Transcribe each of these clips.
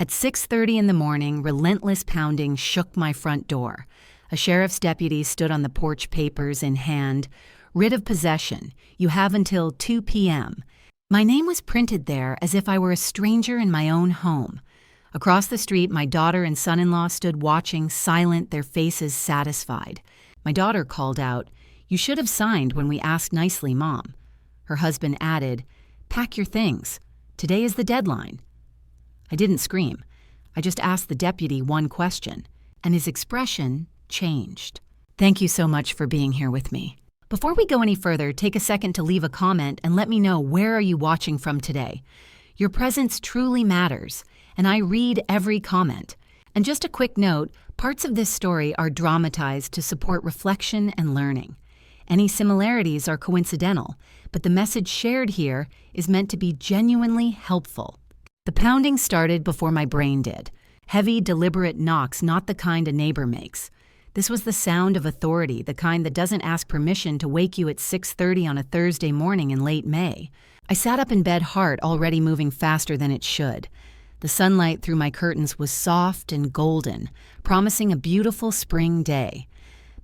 At 6:30 in the morning, relentless pounding shook my front door. A sheriff's deputy stood on the porch, papers in hand. Writ of possession. You have until 2 p.m. My name was printed there as if I were a stranger in my own home. Across the street, my daughter and son-in-law stood watching, silent, their faces satisfied. My daughter called out, "You should have signed when we asked nicely, Mom." Her husband added, "Pack your things. Today is the deadline." I didn't scream. I just asked the deputy one question, and his expression changed. Thank you so much for being here with me. Before we go any further, take a second to leave a comment and let me know where are you watching from today. Your presence truly matters, and I read every comment. And just a quick note, parts of this story are dramatized to support reflection and learning. Any similarities are coincidental, but the message shared here is meant to be genuinely helpful. The pounding started before my brain did. Heavy, deliberate knocks, not the kind a neighbor makes. This was the sound of authority, the kind that doesn't ask permission to wake you at 6:30 on a Thursday morning in late May. I sat up in bed, heart already moving faster than it should. The sunlight through my curtains was soft and golden, promising a beautiful spring day.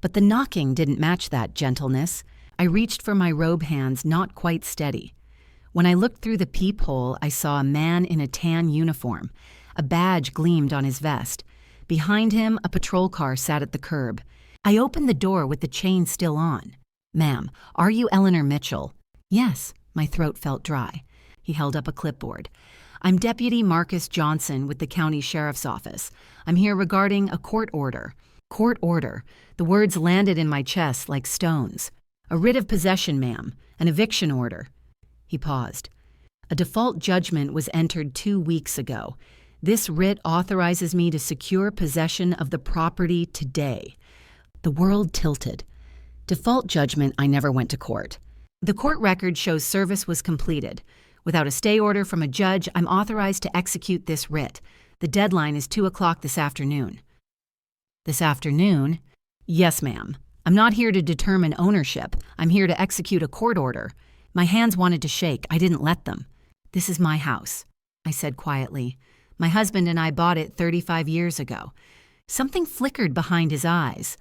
But the knocking didn't match that gentleness. I reached for my robe hands, not quite steady. When I looked through the peephole, I saw a man in a tan uniform. A badge gleamed on his vest. Behind him, a patrol car sat at the curb. I opened the door with the chain still on. "Ma'am, are you Eleanor Mitchell?" "Yes." My throat felt dry. He held up a clipboard. "I'm Deputy Marcus Johnson with the County Sheriff's Office. I'm here regarding a court order." Court order. The words landed in my chest like stones. "A writ of possession, ma'am. An eviction order." He paused. "A default judgment was entered 2 weeks ago. This writ authorizes me to secure possession of the property today." The world tilted. Default judgment, I never went to court. The court record shows service was completed. Without a stay order from a judge, I'm authorized to execute this writ. The deadline is 2 o'clock this afternoon. This afternoon? Yes, ma'am. I'm not here to determine ownership. I'm here to execute a court order. My hands wanted to shake. I didn't let them. "This is my house," I said quietly. "My husband and I bought it 35 years ago." Something flickered behind his eyes.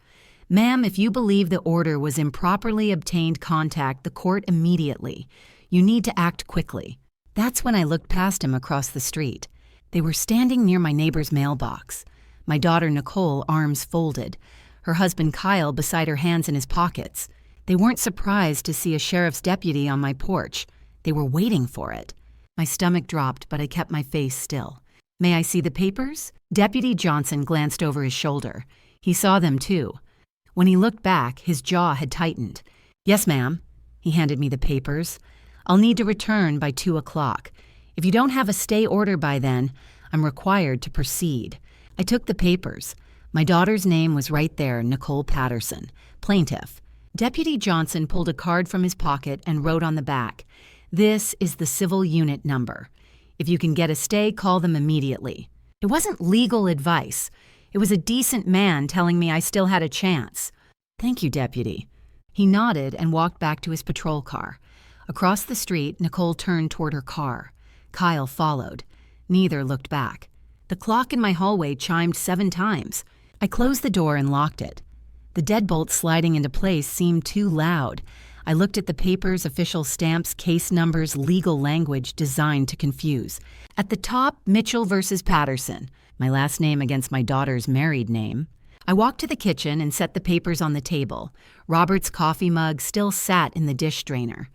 "Ma'am, if you believe the order was improperly obtained, contact the court immediately. You need to act quickly." That's when I looked past him across the street. They were standing near my neighbor's mailbox. My daughter Nicole, arms folded. Her husband Kyle beside her, hands in his pockets. They weren't surprised to see a sheriff's deputy on my porch. They were waiting for it. My stomach dropped, but I kept my face still. "May I see the papers?" Deputy Johnson glanced over his shoulder. He saw them too. When he looked back, his jaw had tightened. "Yes, ma'am." He handed me the papers. "I'll need to return by 2 o'clock. If you don't have a stay order by then, I'm required to proceed." I took the papers. My daughter's name was right there, Nicole Patterson, plaintiff. Deputy Johnson pulled a card from his pocket and wrote on the back, "This is the civil unit number. If you can get a stay, call them immediately." It wasn't legal advice. It was a decent man telling me I still had a chance. "Thank you, Deputy." He nodded and walked back to his patrol car. Across the street, Nicole turned toward her car. Kyle followed. Neither looked back. The clock in my hallway chimed 7 times. I closed the door and locked it. The deadbolt sliding into place seemed too loud. I looked at the papers, official stamps, case numbers, legal language designed to confuse. At the top, Mitchell versus Patterson, my last name against my daughter's married name. I walked to the kitchen and set the papers on the table. Robert's coffee mug still sat in the dish drainer.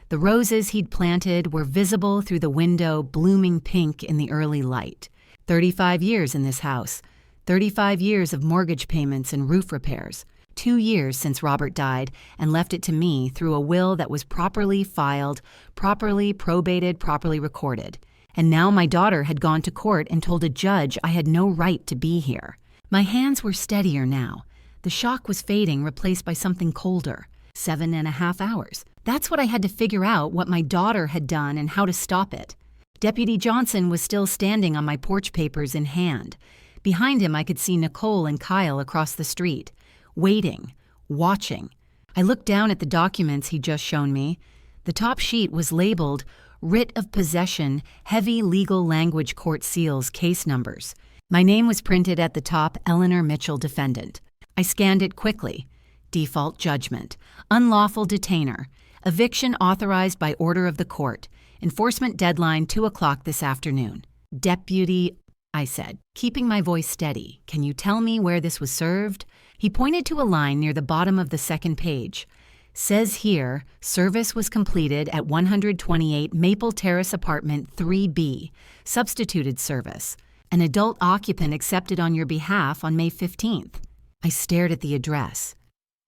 The roses he'd planted were visible through the window, blooming pink in the early light. 35 years in this house. 35 years of mortgage payments and roof repairs. 2 years since Robert died and left it to me through a will that was properly filed, properly probated, properly recorded. And now my daughter had gone to court and told a judge I had no right to be here. My hands were steadier now. The shock was fading, replaced by something colder. 7.5 hours. That's what I had to figure out, what my daughter had done and how to stop it. Deputy Johnson was still standing on my porch, papers in hand. Behind him, I could see Nicole and Kyle across the street. Waiting, watching. I looked down at the documents he'd just shown me. The top sheet was labeled writ of possession, heavy legal language court seals, case numbers. My name was printed at the top, Eleanor Mitchell, defendant. I scanned it quickly. Default judgment. Unlawful detainer. Eviction authorized by order of the court. Enforcement deadline 2 o'clock this afternoon. Deputy, I said, keeping my voice steady. Can you tell me where this was served? He pointed to a line near the bottom of the second page. Says here, service was completed at 128 Maple Terrace Apartment 3B. Substituted service. An adult occupant accepted on your behalf on May 15th. I stared at the address.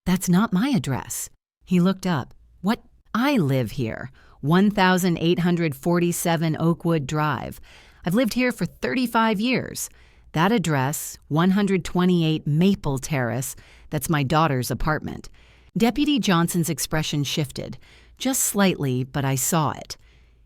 That's not my address. He looked up. What? I live here. 1847 Oakwood Drive. I've lived here for 35 years. That address, 128 Maple Terrace, that's my daughter's apartment. Deputy Johnson's expression shifted, just slightly, but I saw it.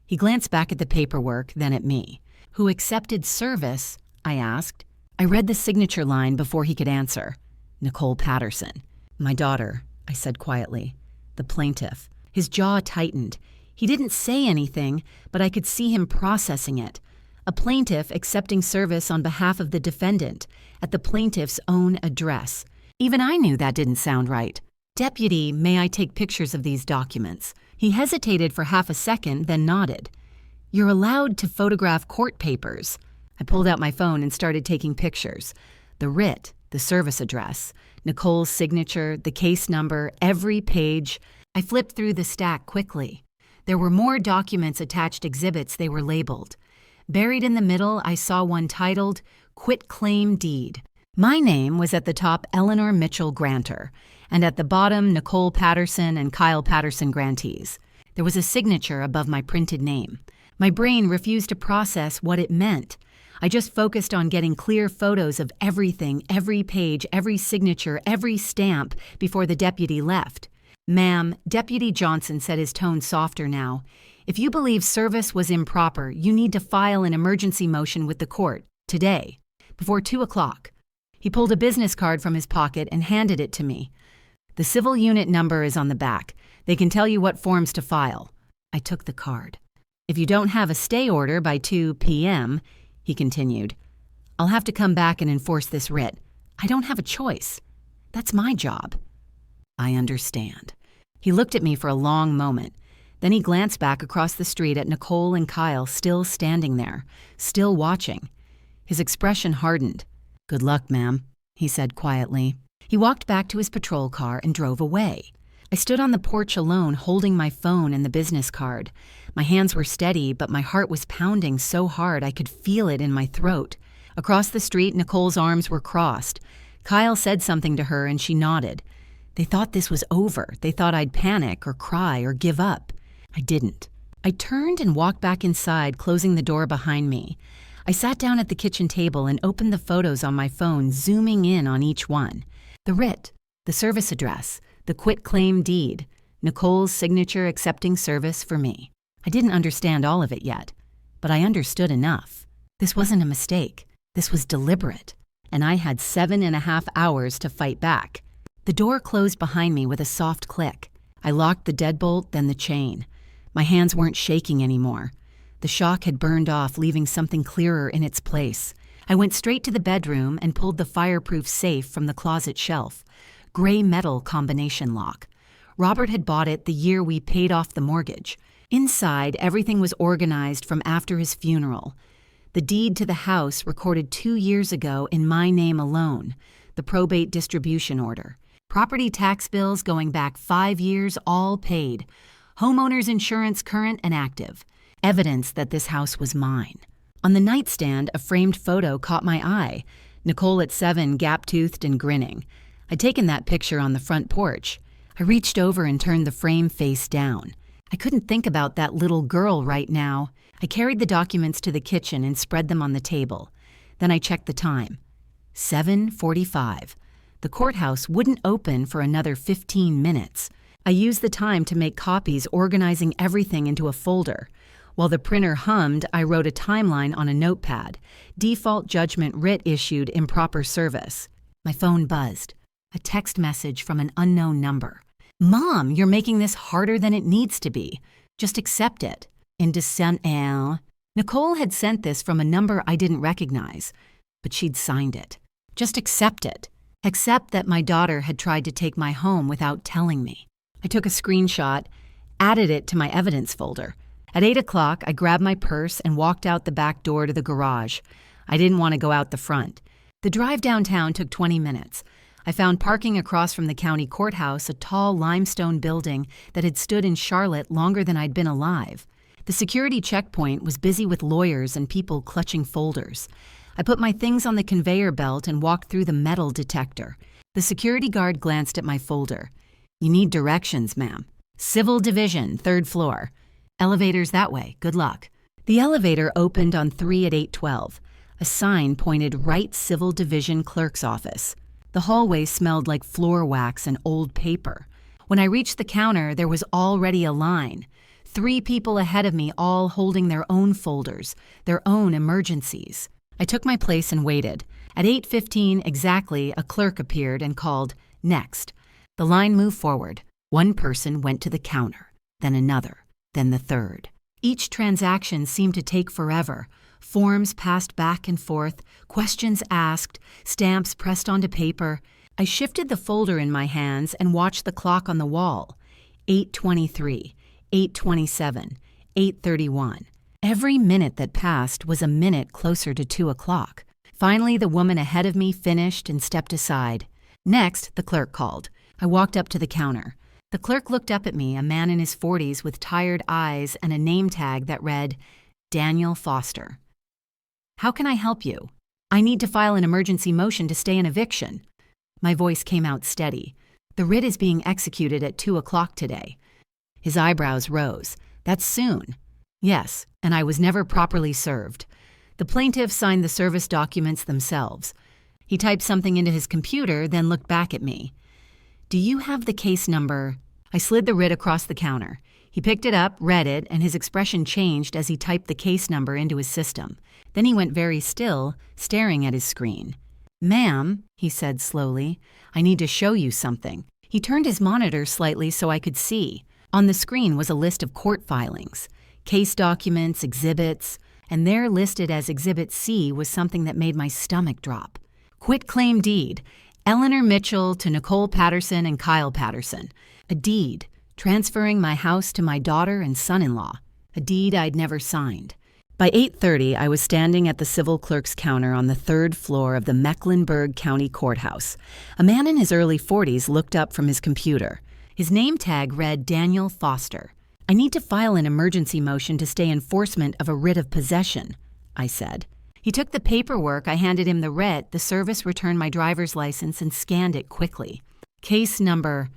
He glanced back at the paperwork, then at me. Who accepted service? I asked. I read the signature line before he could answer. Nicole Patterson. My daughter, I said quietly. The plaintiff. His jaw tightened. He didn't say anything, but I could see him processing it. A plaintiff accepting service on behalf of the defendant at the plaintiff's own address. Even I knew that didn't sound right. Deputy, may I take pictures of these documents? He hesitated for half a second, then nodded. You're allowed to photograph court papers. I pulled out my phone and started taking pictures. The writ, the service address, Nicole's signature, the case number, every page. I flipped through the stack quickly. There were more documents attached exhibits. They were labeled. Buried in the middle, I saw one titled, Quitclaim Deed. My name was at the top, Eleanor Mitchell Grantor, and at the bottom, Nicole Patterson and Kyle Patterson grantees. There was a signature above my printed name. My brain refused to process what it meant. I just focused on getting clear photos of everything, every page, every signature, every stamp before the deputy left. Ma'am, Deputy Johnson said, his tone softer now. If you believe service was improper, you need to file an emergency motion with the court, today, before 2 o'clock. He pulled a business card from his pocket and handed it to me. The civil unit number is on the back. They can tell you what forms to file. I took the card. If you don't have a stay order by 2 p.m., he continued, I'll have to come back and enforce this writ. I don't have a choice. That's my job. I understand. He looked at me for a long moment. Then he glanced back across the street at Nicole and Kyle still standing there, still watching. His expression hardened. Good luck, ma'am, he said quietly. He walked back to his patrol car and drove away. I stood on the porch alone, holding my phone and the business card. My hands were steady, but my heart was pounding so hard I could feel it in my throat. Across the street, Nicole's arms were crossed. Kyle said something to her and she nodded. They thought this was over. They thought I'd panic or cry or give up. I didn't. I turned and walked back inside, closing the door behind me. I sat down at the kitchen table and opened the photos on my phone, zooming in on each one. The writ, the service address, the quitclaim deed, Nicole's signature accepting service for me. I didn't understand all of it yet, but I understood enough. This wasn't a mistake. This was deliberate, and I had 7.5 hours to fight back. The door closed behind me with a soft click. I locked the deadbolt, then the chain. My hands weren't shaking anymore. The shock had burned off, leaving something clearer in its place. I went straight to the bedroom and pulled the fireproof safe from the closet shelf. Gray metal combination lock. Robert had bought it the year we paid off the mortgage. Inside, everything was organized from after his funeral. The deed to the house recorded 2 years ago in my name alone. The probate distribution order. Property tax bills going back 5 years, all paid. Homeowner's insurance current and active. Evidence that this house was mine. On the nightstand, a framed photo caught my eye. Nicole at 7, gap-toothed and grinning. I'd taken that picture on the front porch. I reached over and turned the frame face down. I couldn't think about that little girl right now. I carried the documents to the kitchen and spread them on the table. Then I checked the time. 7:45. The courthouse wouldn't open for another 15 minutes. I used the time to make copies, organizing everything into a folder. While the printer hummed, I wrote a timeline on a notepad. Default judgment writ issued, improper service. My phone buzzed. A text message from an unknown number. Mom, you're making this harder than it needs to be. Just accept it. in December. Nicole had sent this from a number I didn't recognize, but she'd signed it. Just accept it. Accept that my daughter had tried to take my home without telling me. I took a screenshot, added it to my evidence folder. At 8 o'clock, I grabbed my purse and walked out the back door to the garage. I didn't want to go out the front. The drive downtown took 20 minutes. I found parking across from the county courthouse, a tall limestone building that had stood in Charlotte longer than I'd been alive. The security checkpoint was busy with lawyers and people clutching folders. I put my things on the conveyor belt and walked through the metal detector. The security guard glanced at my folder. "You need directions, ma'am. Civil Division, 3rd floor. Elevators that way. Good luck." The elevator opened on 3 at 8:12. A sign pointed right Civil Division clerk's office. The hallway smelled like floor wax and old paper. When I reached the counter, there was already a line. 3 people ahead of me, all holding their own folders, their own emergencies. I took my place and waited. At 8:15 exactly, a clerk appeared and called, "Next." The line moved forward. One person went to the counter, then another, then the third. Each transaction seemed to take forever. Forms passed back and forth, questions asked, stamps pressed onto paper. I shifted the folder in my hands and watched the clock on the wall. 8:23, 8:27, 8:31. Every minute that passed was a minute closer to 2 o'clock. Finally, the woman ahead of me finished and stepped aside. Next, the clerk called. I walked up to the counter. The clerk looked up at me, a man in his 40s with tired eyes and a name tag that read, Daniel Foster. "How can I help you?" "I need to file an emergency motion to stay in eviction." My voice came out steady. "The writ is being executed at 2 o'clock today." His eyebrows rose. "That's soon." "Yes, and I was never properly served." The plaintiff signed the service documents themselves. He typed something into his computer, then looked back at me. "Do you have the case number?" I slid the writ across the counter. He picked it up, read it, and his expression changed as he typed the case number into his system. Then he went very still, staring at his screen. "Ma'am," he said slowly, "I need to show you something." He turned his monitor slightly so I could see. On the screen was a list of court filings, case documents, exhibits, and there listed as Exhibit C was something that made my stomach drop. Quitclaim deed, Eleanor Mitchell to Nicole Patterson and Kyle Patterson. A deed, transferring my house to my daughter and son-in-law. A deed I'd never signed. By 8:30, I was standing at the civil clerk's counter on the 3rd floor of the Mecklenburg County Courthouse. A man in his early 40s looked up from his computer. His name tag read Daniel Foster. "I need to file an emergency motion to stay enforcement of a writ of possession," I said. He took the paperwork, I handed him the writ, the service returned my driver's license and scanned it quickly. Case number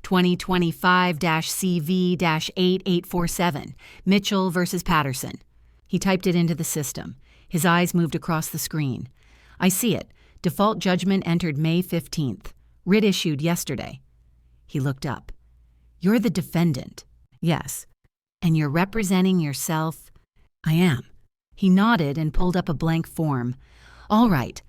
2025-CV-8847, Mitchell versus Patterson. He typed it into the system. His eyes moved across the screen. "I see it. Default judgment entered May 15th. Writ issued yesterday." He looked up. "You're the defendant." "Yes." "And you're representing yourself?" "I am." He nodded and pulled up a blank form. "All right.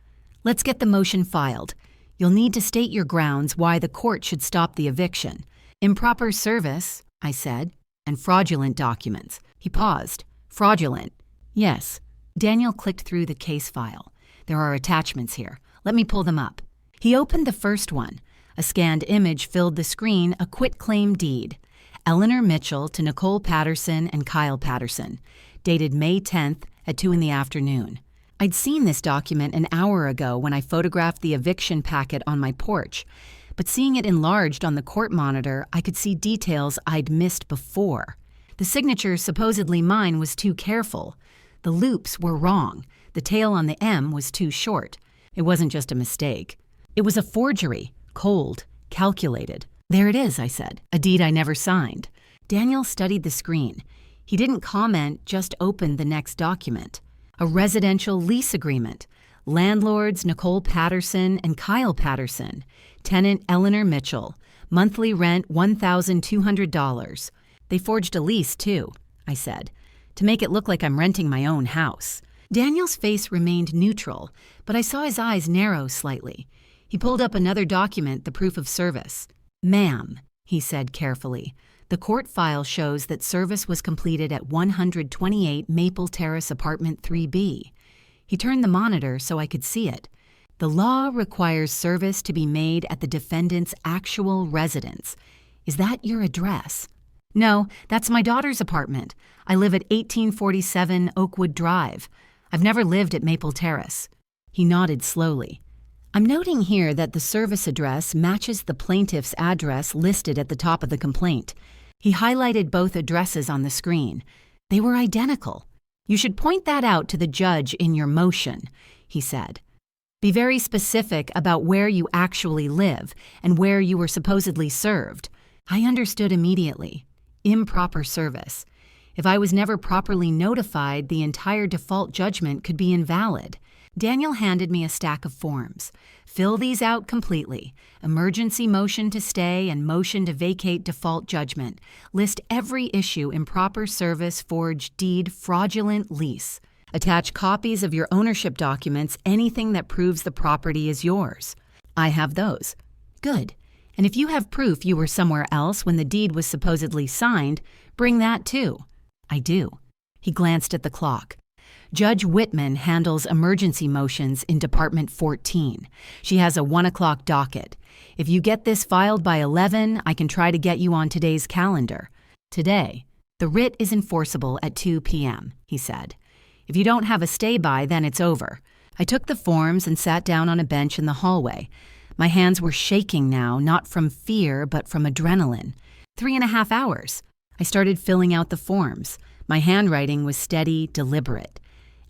Let's get the motion filed. You'll need to state your grounds why the court should stop the eviction." "Improper service," I said, "and fraudulent documents." He paused. "Fraudulent?" "Yes." Daniel clicked through the case file. "There are attachments here. Let me pull them up." He opened the first one. A scanned image filled the screen, a quitclaim deed. Eleanor Mitchell to Nicole Patterson and Kyle Patterson, dated May 10th at 2 in the afternoon. I'd seen this document an hour ago when I photographed the eviction packet on my porch, but seeing it enlarged on the court monitor, I could see details I'd missed before. The signature, supposedly mine, was too careful. The loops were wrong. The tail on the M was too short. It wasn't just a mistake. It was a forgery, cold, calculated. "There it is," I said, "a deed I never signed." Daniel studied the screen. He didn't comment, just opened the next document. A residential lease agreement. Landlords Nicole Patterson and Kyle Patterson. Tenant Eleanor Mitchell. Monthly rent $1,200. They forged a lease, too, I said, to make it look like I'm renting my own house. Daniel's face remained neutral, but I saw his eyes narrow slightly. He pulled up another document, the proof of service. "Ma'am," he said carefully, The court file shows that service was completed at 128 Maple Terrace Apartment 3B. He turned the monitor so I could see it. The law requires service to be made at the defendant's actual residence. Is that your address? No, that's my daughter's apartment. I live at 1847 Oakwood Drive. I've never lived at Maple Terrace. He nodded slowly. I'm noting here that the service address matches the plaintiff's address listed at the top of the complaint. He highlighted both addresses on the screen. They were identical. You should point that out to the judge in your motion, he said. Be very specific about where you actually live and where you were supposedly served. I understood immediately. Improper service. If I was never properly notified, the entire default judgment could be invalid. Daniel handed me a stack of forms. Fill these out completely. Emergency motion to stay and motion to vacate default judgment. List every issue: improper service, forged deed, fraudulent lease. Attach copies of your ownership documents, anything that proves the property is yours. I have those. Good. And if you have proof you were somewhere else when the deed was supposedly signed, bring that too. I do. He glanced at the clock. Judge Whitman handles emergency motions in Department 14. She has a 1 o'clock docket. If you get this filed by 11, I can try to get you on today's calendar. Today. The writ is enforceable at 2 p.m., he said. If you don't have a stay by, then it's over. I took the forms and sat down on a bench in the hallway. My hands were shaking now, not from fear, but from adrenaline. 3.5 hours. I started filling out the forms. My handwriting was steady, deliberate.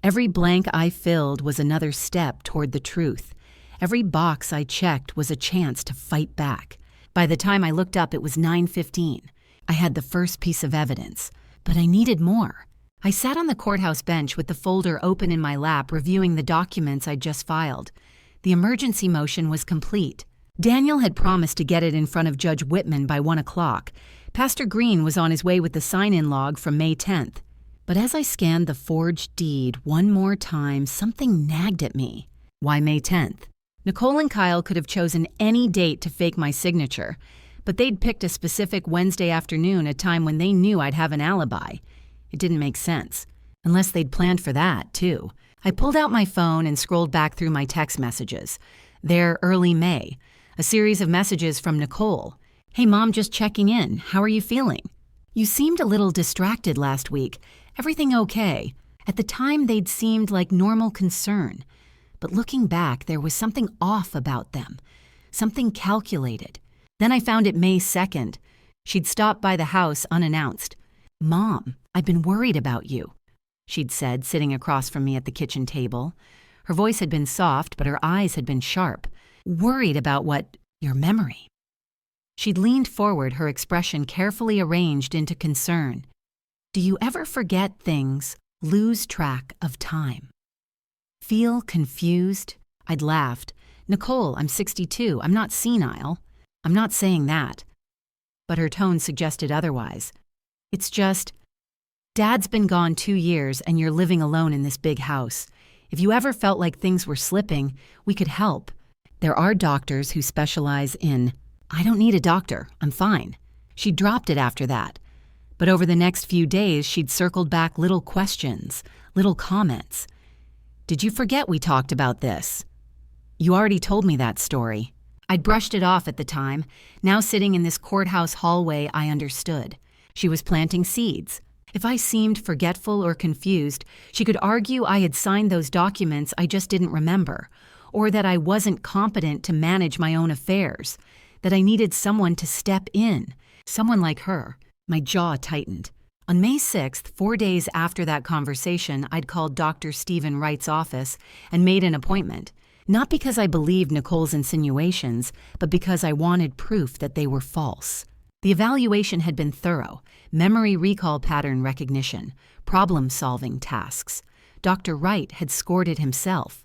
Every blank I filled was another step toward the truth. Every box I checked was a chance to fight back. By the time I looked up, it was 9:15. I had the first piece of evidence, but I needed more. I sat on the courthouse bench with the folder open in my lap, reviewing the documents I'd just filed. The emergency motion was complete. Daniel had promised to get it in front of Judge Whitman by 1 o'clock. Pastor Green was on his way with the sign-in log from May 10th. But as I scanned the forged deed one more time, something nagged at me. Why May 10th? Nicole and Kyle could have chosen any date to fake my signature, but they'd picked a specific Wednesday afternoon, a time when they knew I'd have an alibi. It didn't make sense, unless they'd planned for that, too. I pulled out my phone and scrolled back through my text messages. There, early May, a series of messages from Nicole. Hey, Mom, just checking in. How are you feeling? You seemed a little distracted last week. Everything okay? At the time, they'd seemed like normal concern. But looking back, there was something off about them. Something calculated. Then I found it May 2nd. She'd stopped by the house unannounced. Mom, I've been worried about you, she'd said, sitting across from me at the kitchen table. Her voice had been soft, but her eyes had been sharp. Worried about what? Your memory. She'd leaned forward, her expression carefully arranged into concern. Do you ever forget things, lose track of time? Feel confused? I'd laughed. Nicole, I'm 62. I'm not senile. I'm not saying that. But her tone suggested otherwise. It's just, Dad's been gone 2 years and you're living alone in this big house. If you ever felt like things were slipping, we could help. There are doctors who specialize in, I don't need a doctor, I'm fine. She dropped it after that. But over the next few days, she'd circled back little questions, little comments. Did you forget we talked about this? You already told me that story. I'd brushed it off at the time. Now sitting in this courthouse hallway, I understood. She was planting seeds. If I seemed forgetful or confused, she could argue I had signed those documents I just didn't remember, or that I wasn't competent to manage my own affairs, that I needed someone to step in, someone like her. My jaw tightened. On May 6th, 4 days after that conversation, I'd called Dr. Stephen Wright's office and made an appointment, not because I believed Nicole's insinuations, but because I wanted proof that they were false. The evaluation had been thorough, memory recall pattern recognition, problem-solving tasks. Dr. Wright had scored it himself,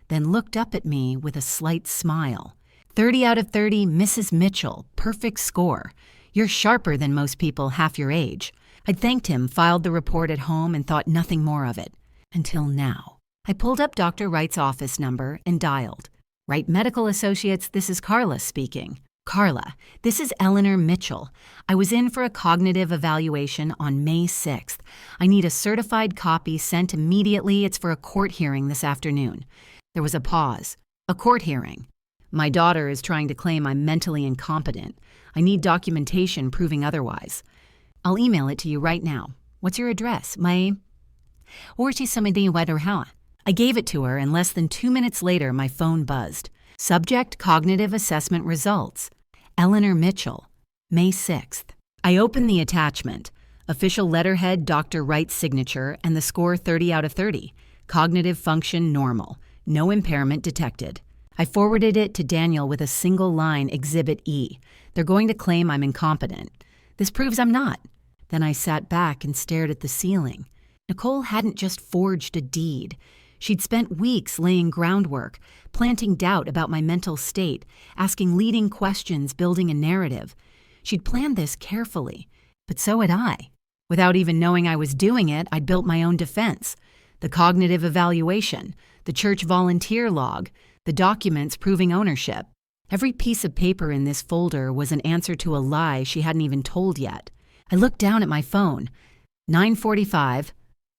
then looked up at me with a slight smile. 30 out of 30, Mrs. Mitchell, perfect score. You're sharper than most people half your age. I'd thanked him, filed the report at home, and thought nothing more of it. Until now. I pulled up Dr. Wright's office number and dialed. Wright Medical Associates, this is Carla speaking. Carla, this is Eleanor Mitchell. I was in for a cognitive evaluation on May 6th. I need a certified copy sent immediately. It's for a court hearing this afternoon. There was a pause. A court hearing. My daughter is trying to claim I'm mentally incompetent. I need documentation proving otherwise. I'll email it to you right now. What's your address? I gave it to her, and less than 2 minutes later, my phone buzzed. Subject cognitive assessment results. Eleanor Mitchell, May 6th. I opened the attachment. Official letterhead, Dr. Wright's signature, and the score 30 out of 30. Cognitive function normal. No impairment detected. I forwarded it to Daniel with a single line, Exhibit E. They're going to claim I'm incompetent. This proves I'm not. Then I sat back and stared at the ceiling. Nicole hadn't just forged a deed. She'd spent weeks laying groundwork, planting doubt about my mental state, asking leading questions, building a narrative. She'd planned this carefully, but so had I. Without even knowing I was doing it, I'd built my own defense. The cognitive evaluation, the church volunteer log, the documents proving ownership. Every piece of paper in this folder was an answer to a lie she hadn't even told yet. I looked down at my phone. 9:45.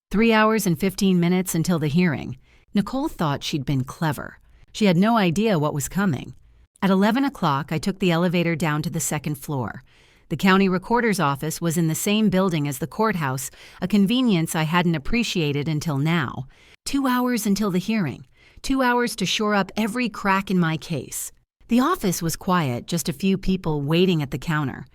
3 hours and 15 minutes until the hearing. Nicole thought she'd been clever. She had no idea what was coming. At 11 o'clock, I took the elevator down to the second floor. The county recorder's office was in the same building as the courthouse, a convenience I hadn't appreciated until now. 2 hours until the hearing. 2 hours to shore up every crack in my case. The office was quiet, just a few people waiting at the counter.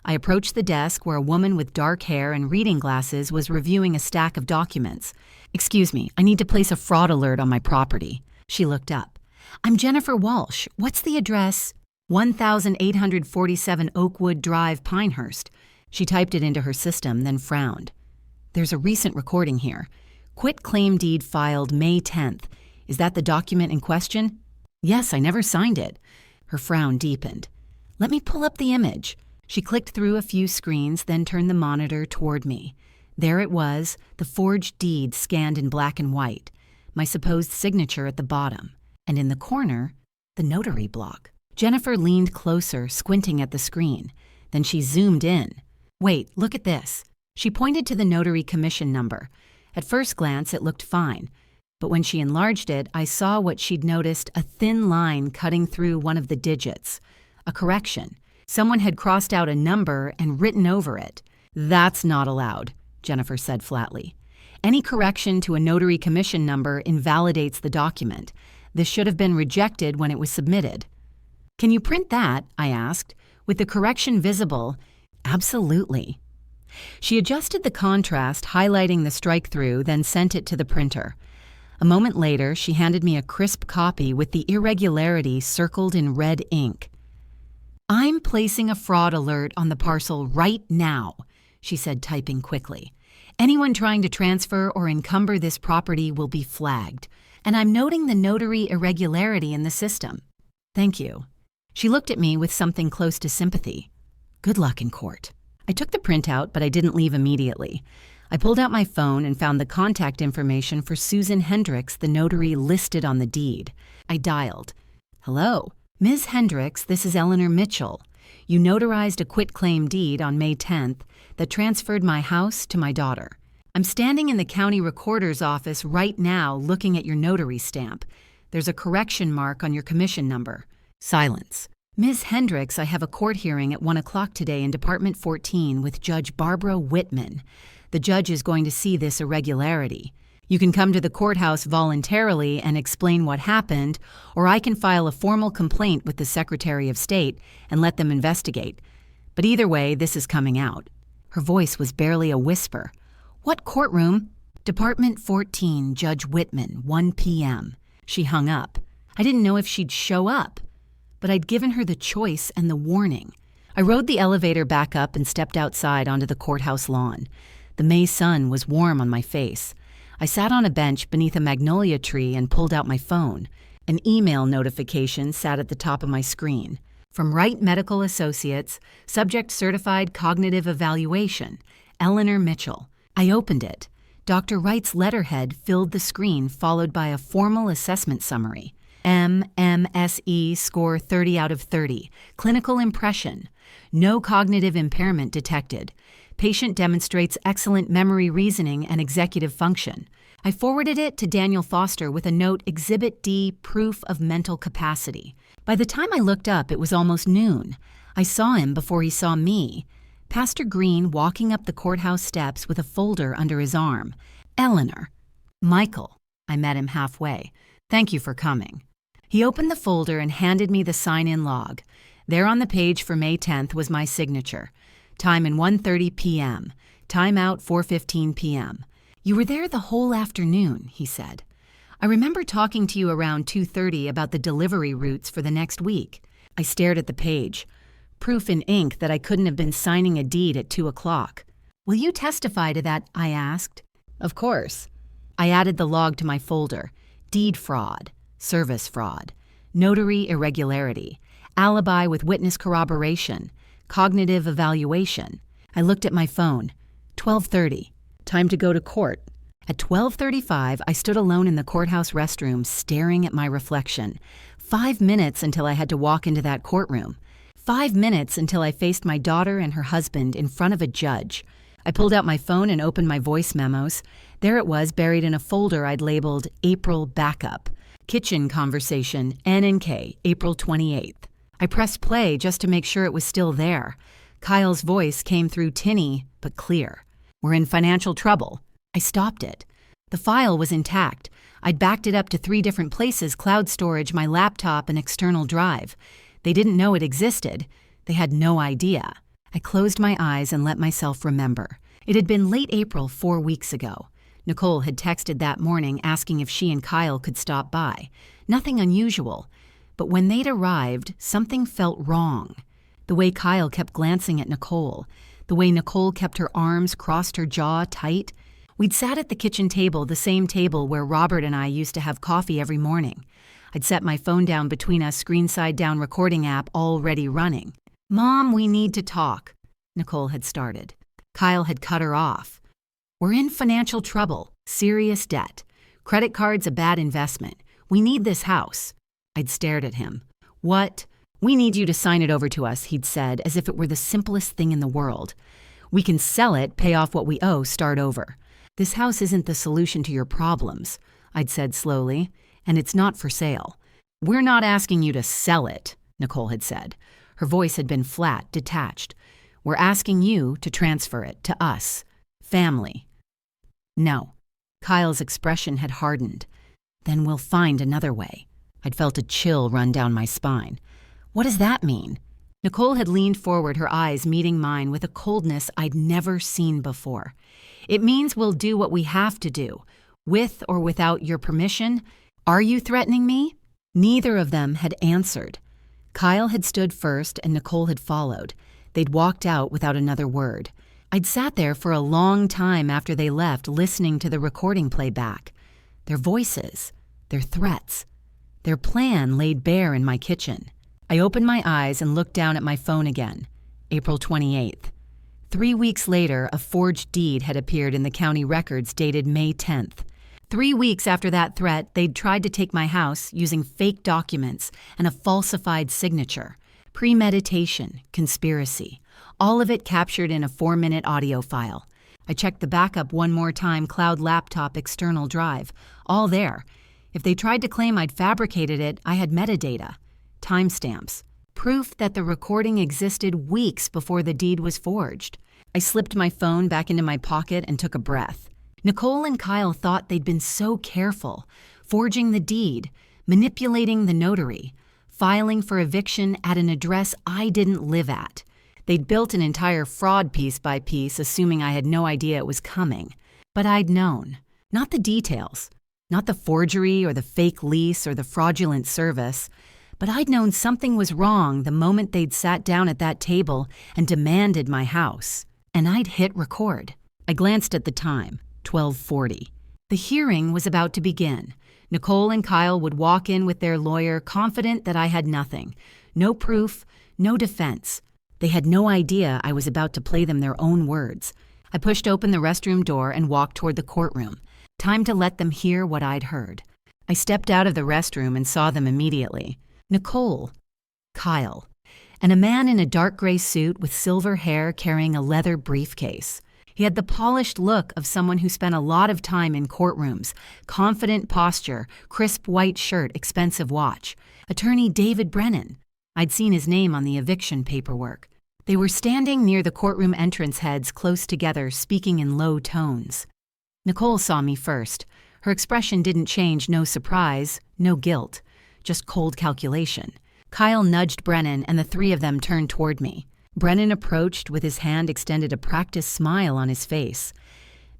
I approached the desk where a woman with dark hair and reading glasses was reviewing a stack of documents. "Excuse me, I need to place a fraud alert on my property." She looked up. "I'm Jennifer Walsh. What's the address?" 1847 Oakwood Drive, Pinehurst. She typed it into her system, then frowned. "There's a recent recording here. Quit claim deed filed May 10th. Is that the document in question?" "Yes, I never signed it." Her frown deepened. "Let me pull up the image." She clicked through a few screens, then turned the monitor toward me. There it was, the forged deed scanned in black and white, my supposed signature at the bottom, and in the corner, the notary block. Jennifer leaned closer, squinting at the screen. Then she zoomed in. "Wait, look at this." She pointed to the notary commission number. At first glance, it looked fine, but when she enlarged it, I saw what she'd noticed, a thin line cutting through one of the digits. A correction. Someone had crossed out a number and written over it. "That's not allowed," Jennifer said flatly. "Any correction to a notary commission number invalidates the document. This should have been rejected when it was submitted." "Can you print that?" I asked. "With the correction visible?" "Absolutely." She adjusted the contrast, highlighting the strike-through, then sent it to the printer. A moment later, she handed me a crisp copy with the irregularity circled in red ink. "I'm placing a fraud alert on the parcel right now," she said, typing quickly. "Anyone trying to transfer or encumber this property will be flagged, and I'm noting the notary irregularity in the system." "Thank you." She looked at me with something close to sympathy. "Good luck in court." I took the printout, but I didn't leave immediately. I pulled out my phone and found the contact information for Susan Hendricks, the notary listed on the deed. I dialed. "Hello. Ms. Hendricks, this is Eleanor Mitchell. You notarized a quitclaim deed on May 10th that transferred my house to my daughter. I'm standing in the county recorder's office right now looking at your notary stamp. There's a correction mark on your commission number." Silence. "Ms. Hendricks, I have a court hearing at 1 o'clock today in Department 14 with Judge Barbara Whitman. The judge is going to see this irregularity. You can come to the courthouse voluntarily and explain what happened, or I can file a formal complaint with the Secretary of State and let them investigate. But either way, this is coming out." Her voice was barely a whisper. "What courtroom?" "Department 14, Judge Whitman, 1 p.m. She hung up. I didn't know if she'd show up, but I'd given her the choice and the warning. I rode the elevator back up and stepped outside onto the courthouse lawn. The May sun was warm on my face. I sat on a bench beneath a magnolia tree and pulled out my phone. An email notification sat at the top of my screen. From Wright Medical Associates, subject certified cognitive evaluation, Eleanor Mitchell. I opened it. Dr. Wright's letterhead filled the screen, followed by a formal assessment summary. MMSE score 30 out of 30. Clinical impression. No cognitive impairment detected. Patient demonstrates excellent memory reasoning and executive function. I forwarded it to Daniel Foster with a note, Exhibit D, proof of mental capacity. By the time I looked up, it was almost noon. I saw him before he saw me. Pastor Green walking up the courthouse steps with a folder under his arm. Eleanor. Michael. I met him halfway. Thank you for coming. He opened the folder and handed me the sign-in log. There on the page for May 10th was my signature. Time in 1:30 p.m. Time out 4:15 p.m. You were there the whole afternoon, he said. I remember talking to you around 2:30 about the delivery routes for the next week. I stared at the page. Proof in ink that I couldn't have been signing a deed at 2 o'clock. Will you testify to that? I asked. Of course. I added the log to my folder. Deed fraud. Service fraud. Notary irregularity. Alibi with witness corroboration. Cognitive evaluation. I looked at my phone. 12:30. Time to go to court. At 12:35, I stood alone in the courthouse restroom staring at my reflection. 5 minutes until I had to walk into that courtroom. 5 minutes until I faced my daughter and her husband in front of a judge. I pulled out my phone and opened my voice memos. There it was, buried in a folder I'd labeled April Backup. Kitchen conversation, N&K, April 28th. I pressed play just to make sure it was still there. Kyle's voice came through tinny, but clear. We're in financial trouble. I stopped it. The file was intact. I'd backed it up to 3 different places, cloud storage, my laptop, and external drive. They didn't know it existed. They had no idea. I closed my eyes and let myself remember. It had been late April 4 weeks ago. Nicole had texted that morning asking if she and Kyle could stop by. Nothing unusual. But when they'd arrived, something felt wrong. The way Kyle kept glancing at Nicole. The way Nicole kept her arms crossed her jaw tight. We'd sat at the kitchen table, the same table where Robert and I used to have coffee every morning. I'd set my phone down between us, screen side down recording app already running. Mom, we need to talk, Nicole had started. Kyle had cut her off. We're in financial trouble, serious debt. Credit card's a bad investment. We need this house. I'd stared at him. What? We need you to sign it over to us, he'd said, as if it were the simplest thing in the world. We can sell it, pay off what we owe, start over. This house isn't the solution to your problems, I'd said slowly, and it's not for sale. We're not asking you to sell it, Nicole had said. Her voice had been flat, detached. We're asking you to transfer it to us. Family. No. Kyle's expression had hardened. Then we'll find another way. I'd felt a chill run down my spine. What does that mean? Nicole had leaned forward, her eyes meeting mine with a coldness I'd never seen before. It means we'll do what we have to do, with or without your permission. Are you threatening me? Neither of them had answered. Kyle had stood first and Nicole had followed. They'd walked out without another word. I'd sat there for a long time after they left, listening to the recording playback. Their voices, their threats, their plan laid bare in my kitchen. I opened my eyes and looked down at my phone again. April 28th. 3 weeks later, a forged deed had appeared in the county records dated May 10th. 3 weeks after that threat, they'd tried to take my house using fake documents and a falsified signature. Premeditation, conspiracy, all of it captured in a 4-minute audio file. I checked the backup one more time, cloud laptop, external drive, all there. If they tried to claim I'd fabricated it, I had metadata, timestamps, proof that the recording existed weeks before the deed was forged. I slipped my phone back into my pocket and took a breath. Nicole and Kyle thought they'd been so careful, forging the deed, manipulating the notary, filing for eviction at an address I didn't live at. They'd built an entire fraud piece by piece, assuming I had no idea it was coming. But I'd known. Not the details, not the forgery or the fake lease or the fraudulent service, but I'd known something was wrong the moment they'd sat down at that table and demanded my house. And I'd hit record. I glanced at the time, 12:40. The hearing was about to begin. Nicole and Kyle would walk in with their lawyer, confident that I had nothing. No proof, no defense. They had no idea I was about to play them their own words. I pushed open the restroom door and walked toward the courtroom. Time to let them hear what I'd heard. I stepped out of the restroom and saw them immediately. Nicole, Kyle, and a man in a dark gray suit with silver hair carrying a leather briefcase. He had the polished look of someone who spent a lot of time in courtrooms, confident posture, crisp white shirt, expensive watch. Attorney David Brennan. I'd seen his name on the eviction paperwork. They were standing near the courtroom entrance heads close together, speaking in low tones. Nicole saw me first. Her expression didn't change, no surprise, no guilt, just cold calculation. Kyle nudged Brennan and the three of them turned toward me. Brennan approached with his hand extended, a practiced smile on his face.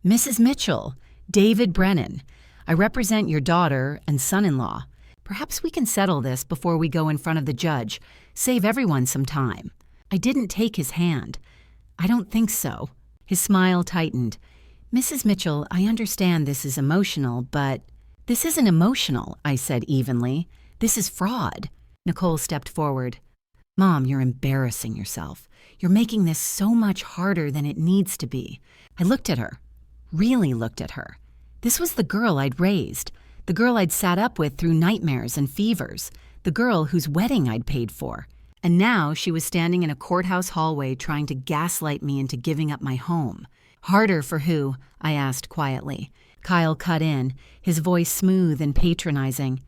Mrs. Mitchell, David Brennan, I represent your daughter and son-in-law. Perhaps we can settle this before we go in front of the judge. Save everyone some time. I didn't take his hand. I don't think so. His smile tightened. Mrs. Mitchell, I understand this is emotional, but this isn't emotional, I said evenly. This is fraud. Nicole stepped forward. Mom, you're embarrassing yourself. You're making this so much harder than it needs to be. I looked at her. Really looked at her. This was the girl I'd raised. The girl I'd sat up with through nightmares and fevers. The girl whose wedding I'd paid for. And now she was standing in a courthouse hallway trying to gaslight me into giving up my home. Harder for who? I asked quietly. Kyle cut in, his voice smooth and patronizing.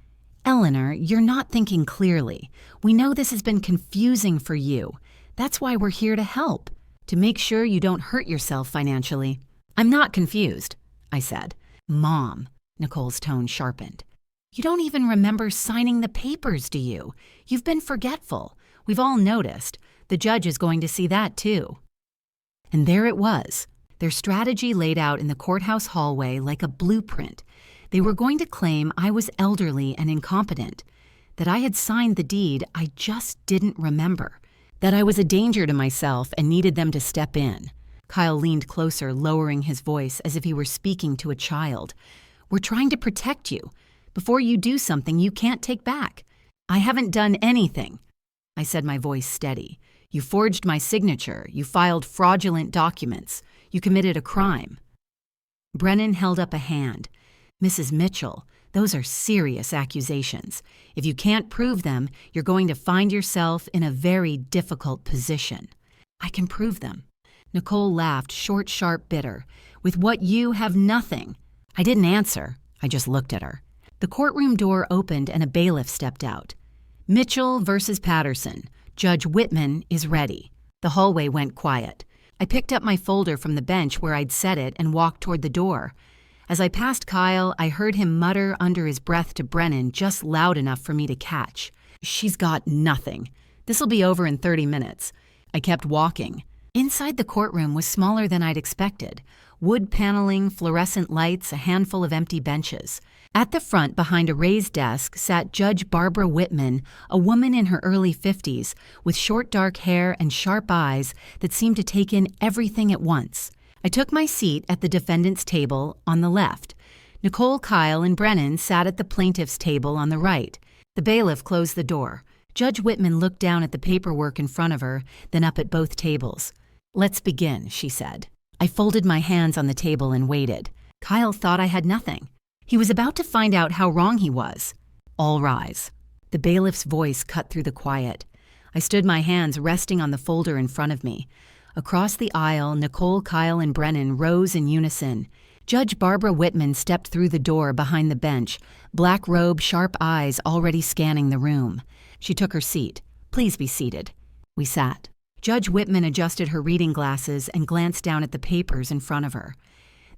Eleanor, you're not thinking clearly. We know this has been confusing for you. That's why we're here to help, to make sure you don't hurt yourself financially. I'm not confused, I said. Mom, Nicole's tone sharpened. You don't even remember signing the papers, do you? You've been forgetful. We've all noticed. The judge is going to see that too. And there it was, their strategy laid out in the courthouse hallway like a blueprint. They were going to claim I was elderly and incompetent, that I had signed the deed I just didn't remember, that I was a danger to myself and needed them to step in. Kyle leaned closer, lowering his voice as if he were speaking to a child. We're trying to protect you. Before you do something you can't take back. I haven't done anything. I said, my voice steady. You forged my signature. You filed fraudulent documents. You committed a crime. Brennan held up a hand. Mrs. Mitchell, those are serious accusations. If you can't prove them, you're going to find yourself in a very difficult position. I can prove them. Nicole laughed, short, sharp, bitter. With what you have nothing. I didn't answer. I just looked at her. The courtroom door opened and a bailiff stepped out. Mitchell versus Patterson. Judge Whitman is ready. The hallway went quiet. I picked up my folder from the bench where I'd set it and walked toward the door. As I passed Kyle, I heard him mutter under his breath to Brennan, just loud enough for me to catch. She's got nothing. This'll be over in 30 minutes. I kept walking. Inside the courtroom was smaller than I'd expected. Wood paneling, fluorescent lights, a handful of empty benches. At the front, behind a raised desk, sat Judge Barbara Whitman, a woman in her early 50s, with short dark hair and sharp eyes that seemed to take in everything at once. I took my seat at the defendant's table on the left. Nicole, Kyle, and Brennan sat at the plaintiff's table on the right. The bailiff closed the door. Judge Whitman looked down at the paperwork in front of her, then up at both tables. Let's begin, she said. I folded my hands on the table and waited. Kyle thought I had nothing. He was about to find out how wrong he was. All rise. The bailiff's voice cut through the quiet. I stood, my hands resting on the folder in front of me. Across the aisle, Nicole, Kyle, and Brennan rose in unison. Judge Barbara Whitman stepped through the door behind the bench, black robe, sharp eyes already scanning the room. She took her seat. Please be seated. We sat. Judge Whitman adjusted her reading glasses and glanced down at the papers in front of her.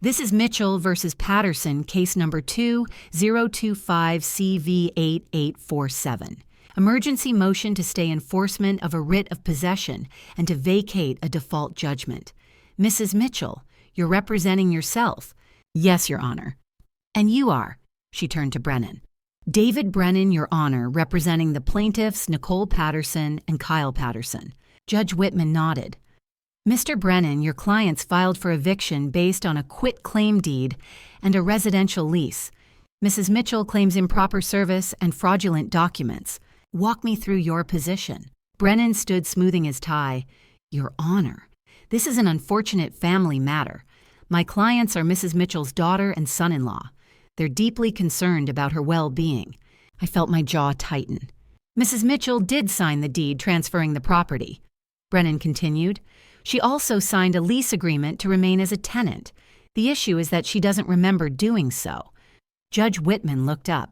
This is Mitchell versus Patterson, case number 2025CV8847. Emergency motion to stay enforcement of a writ of possession and to vacate a default judgment. Mrs. Mitchell, you're representing yourself. Yes, Your Honor. And you are, she turned to Brennan. David Brennan, Your Honor, representing the plaintiffs Nicole Patterson and Kyle Patterson. Judge Whitman nodded. Mr. Brennan, your clients filed for eviction based on a quit-claim deed and a residential lease. Mrs. Mitchell claims improper service and fraudulent documents. Walk me through your position. Brennan stood smoothing his tie. Your Honor, this is an unfortunate family matter. My clients are Mrs. Mitchell's daughter and son-in-law. They're deeply concerned about her well-being. I felt my jaw tighten. Mrs. Mitchell did sign the deed transferring the property. Brennan continued. She also signed a lease agreement to remain as a tenant. The issue is that she doesn't remember doing so. Judge Whitman looked up.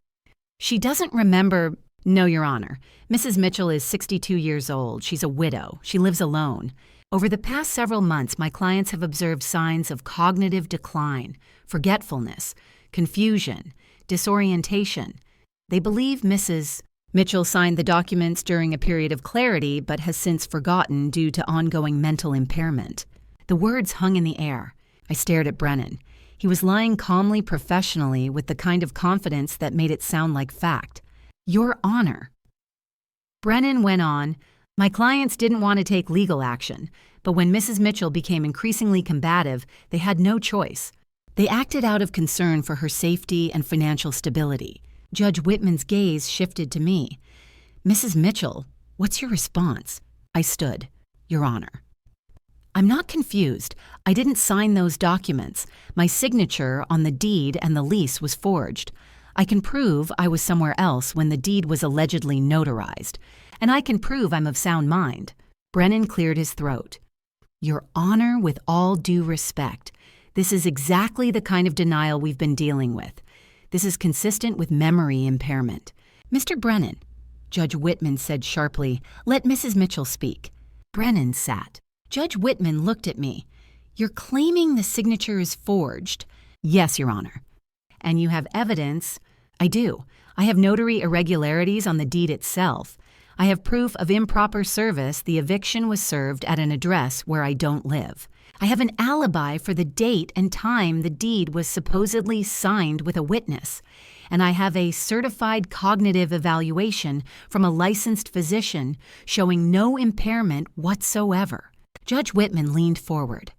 She doesn't remember... No, Your Honor. Mrs. Mitchell is 62 years old. She's a widow. She lives alone. Over the past several months, my clients have observed signs of cognitive decline, forgetfulness, confusion, disorientation. They believe Mrs. Mitchell signed the documents during a period of clarity but has since forgotten due to ongoing mental impairment. The words hung in the air. I stared at Brennan. He was lying calmly professionally with the kind of confidence that made it sound like fact. Your Honor. Brennan went on, my clients didn't want to take legal action, but when Mrs. Mitchell became increasingly combative, they had no choice. They acted out of concern for her safety and financial stability. Judge Whitman's gaze shifted to me. Mrs. Mitchell, what's your response? I stood. Your Honor. I'm not confused. I didn't sign those documents. My signature on the deed and the lease was forged. I can prove I was somewhere else when the deed was allegedly notarized. And I can prove I'm of sound mind. Brennan cleared his throat. Your Honor, with all due respect, this is exactly the kind of denial we've been dealing with. This is consistent with memory impairment. Mr. Brennan, Judge Whitman said sharply, let Mrs. Mitchell speak. Brennan sat. Judge Whitman looked at me. You're claiming the signature is forged? Yes, Your Honor. And you have evidence? I do. I have notary irregularities on the deed itself. I have proof of improper service. The eviction was served at an address where I don't live. I have an alibi for the date and time the deed was supposedly signed with a witness. And I have a certified cognitive evaluation from a licensed physician showing no impairment whatsoever. Judge Whitman leaned forward.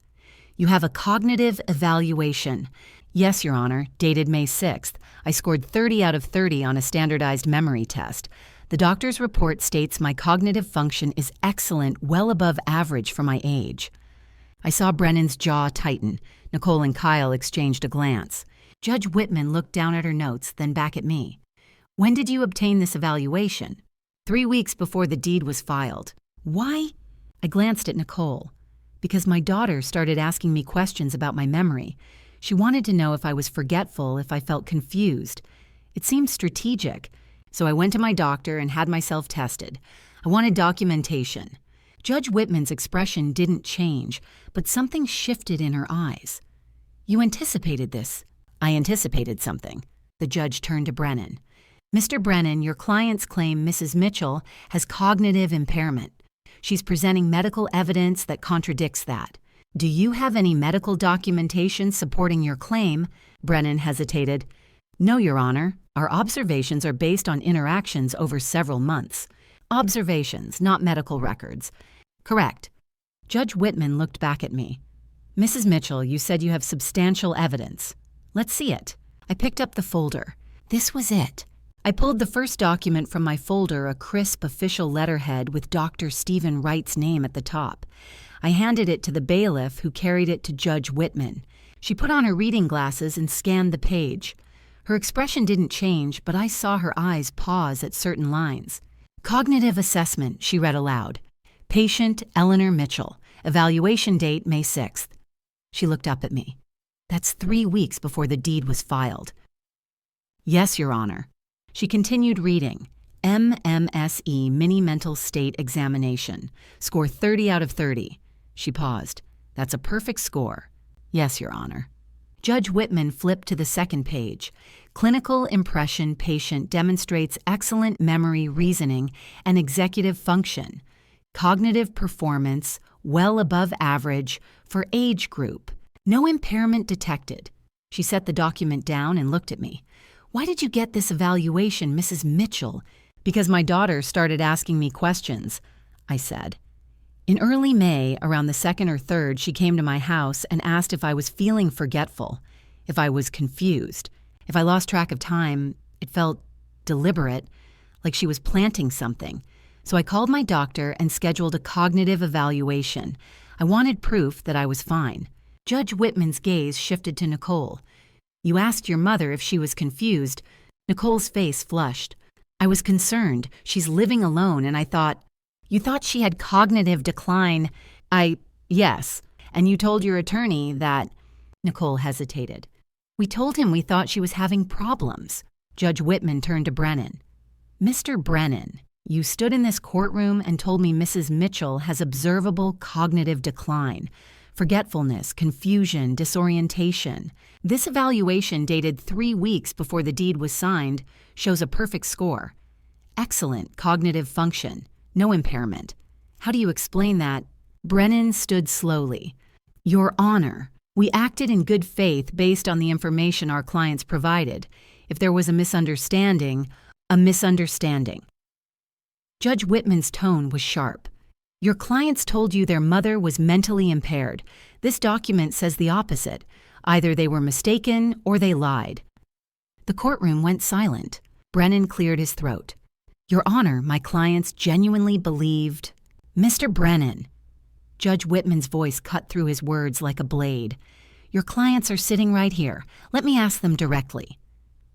You have a cognitive evaluation. Yes, Your Honor, dated May 6th. I scored 30 out of 30 on a standardized memory test. The doctor's report states my cognitive function is excellent, well above average for my age. I saw Brennan's jaw tighten. Nicole and Kyle exchanged a glance. Judge Whitman looked down at her notes, then back at me. When did you obtain this evaluation? 3 weeks before the deed was filed. Why? I glanced at Nicole. Because my daughter started asking me questions about my memory. She wanted to know if I was forgetful, if I felt confused. It seemed strategic, so I went to my doctor and had myself tested. I wanted documentation. Judge Whitman's expression didn't change, but something shifted in her eyes. You anticipated this. I anticipated something. The judge turned to Brennan. Mr. Brennan, your clients claim Mrs. Mitchell has cognitive impairment. She's presenting medical evidence that contradicts that. Do you have any medical documentation supporting your claim? Brennan hesitated. No, Your Honor. Our observations are based on interactions over several months. Observations, not medical records. Correct. Judge Whitman looked back at me. Mrs. Mitchell, you said you have substantial evidence. Let's see it. I picked up the folder. This was it. I pulled the first document from my folder, a crisp official letterhead with Dr. Stephen Wright's name at the top. I handed it to the bailiff, who carried it to Judge Whitman. She put on her reading glasses and scanned the page. Her expression didn't change, but I saw her eyes pause at certain lines. Cognitive assessment, she read aloud. Patient Eleanor Mitchell. Evaluation date May 6th. She looked up at me. That's 3 weeks before the deed was filed. Yes, Your Honor. She continued reading. MMSE Mini Mental State Examination. Score 30 out of 30. She paused. That's a perfect score. Yes, Your Honor. Judge Whitman flipped to the second page. Clinical impression patient demonstrates excellent memory, reasoning, and executive function. Cognitive performance well above average for age group. No impairment detected. She set the document down and looked at me. Why did you get this evaluation, Mrs. Mitchell? Because my daughter started asking me questions, I said. In early May, around the 2nd or 3rd, she came to my house and asked if I was feeling forgetful, if I was confused, if I lost track of time. It felt deliberate, like she was planting something. So I called my doctor and scheduled a cognitive evaluation. I wanted proof that I was fine. Judge Whitman's gaze shifted to Nicole. You asked your mother if she was confused. Nicole's face flushed. I was concerned. She's living alone, and I thought, you thought she had cognitive decline. Yes. And you told your attorney that. Nicole hesitated. We told him we thought she was having problems. Judge Whitman turned to Brennan. Mr. Brennan, you stood in this courtroom and told me Mrs. Mitchell has observable cognitive decline, forgetfulness, confusion, disorientation. This evaluation, dated 3 weeks before the deed was signed, shows a perfect score. Excellent cognitive function, no impairment. How do you explain that? Brennan stood slowly. Your Honor, we acted in good faith based on the information our clients provided. If there was a misunderstanding, a misunderstanding. Judge Whitman's tone was sharp. Your clients told you their mother was mentally impaired. This document says the opposite. Either they were mistaken or they lied. The courtroom went silent. Brennan cleared his throat. Your Honor, my clients genuinely believed. Mr. Brennan. Judge Whitman's voice cut through his words like a blade. Your clients are sitting right here. Let me ask them directly.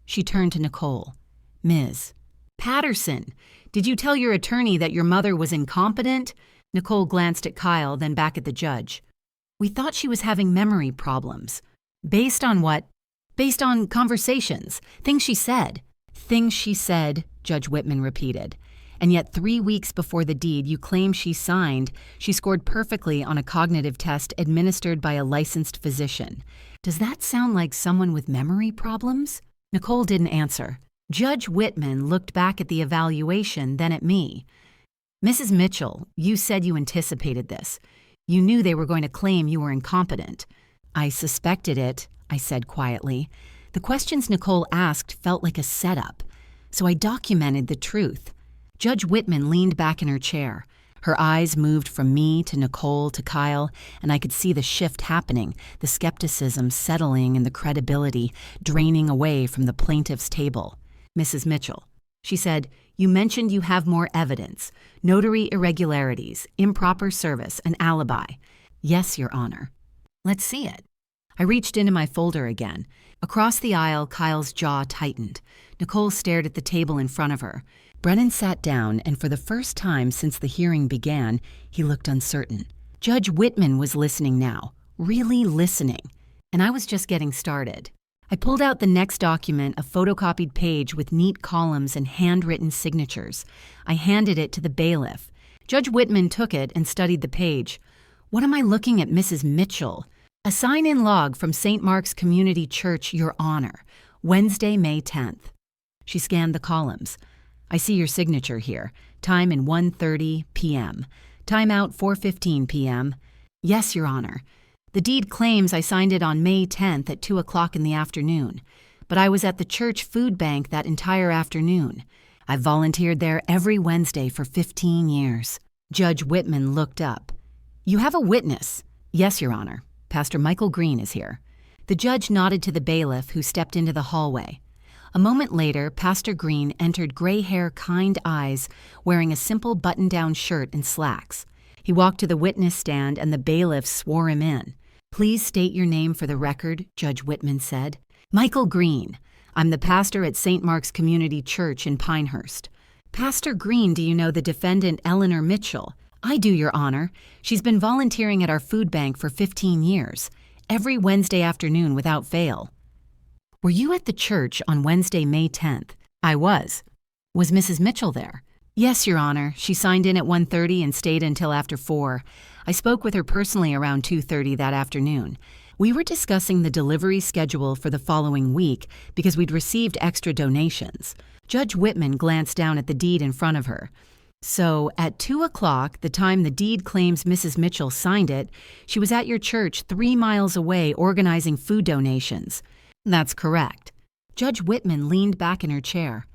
She turned to Nicole. Ms. Patterson, did you tell your attorney that your mother was incompetent? Nicole glanced at Kyle, then back at the judge. We thought she was having memory problems. Based on what? Based on conversations. Things she said. Things she said, Judge Whitman repeated. And yet 3 weeks before the deed you claim she signed, she scored perfectly on a cognitive test administered by a licensed physician. Does that sound like someone with memory problems? Nicole didn't answer. Judge Whitman looked back at the evaluation, then at me. Mrs. Mitchell, you said you anticipated this. You knew they were going to claim you were incompetent. I suspected it, I said quietly. The questions Nicole asked felt like a setup, so I documented the truth. Judge Whitman leaned back in her chair. Her eyes moved from me to Nicole to Kyle, and I could see the shift happening, the skepticism settling and the credibility draining away from the plaintiff's table. Mrs. Mitchell, she said, you mentioned you have more evidence, notary irregularities, improper service, an alibi. Yes, Your Honor. Let's see it. I reached into my folder again. Across the aisle, Kyle's jaw tightened. Nicole stared at the table in front of her. Brennan sat down, and for the first time since the hearing began, he looked uncertain. Judge Whitman was listening now, really listening, and I was just getting started. I pulled out the next document, a photocopied page with neat columns and handwritten signatures. I handed it to the bailiff. Judge Whitman took it and studied the page. What am I looking at, Mrs. Mitchell? A sign-in log from St. Mark's Community Church, Your Honor, Wednesday, May 10th. She scanned the columns. I see your signature here. Time in 1:30 p.m. Time out 4:15 p.m. Yes, Your Honor. The deed claims I signed it on May 10th at 2 o'clock in the afternoon, but I was at the church food bank that entire afternoon. I've volunteered there every Wednesday for 15 years. Judge Whitman looked up. You have a witness. Yes, Your Honor. Pastor Michael Green is here. The judge nodded to the bailiff, who stepped into the hallway. A moment later, Pastor Green entered gray hair, kind eyes, wearing a simple button-down shirt and slacks. He walked to the witness stand and the bailiff swore him in. Please state your name for the record, Judge Whitman said. Michael Green. I'm the pastor at St. Mark's Community Church in Pinehurst. Pastor Green, do you know the defendant Eleanor Mitchell? I do, Your Honor. She's been volunteering at our food bank for 15 years, every Wednesday afternoon without fail. Were you at the church on Wednesday, May 10th? I was. Was Mrs. Mitchell there? Yes, Your Honor. She signed in at 1:30 and stayed until after 4. I spoke with her personally around 2:30 that afternoon. We were discussing the delivery schedule for the following week because we'd received extra donations. Judge Whitman glanced down at the deed in front of her. So, at 2 o'clock, the time the deed claims Mrs. Mitchell signed it, she was at your church 3 miles away organizing food donations. That's correct. Judge Whitman leaned back in her chair.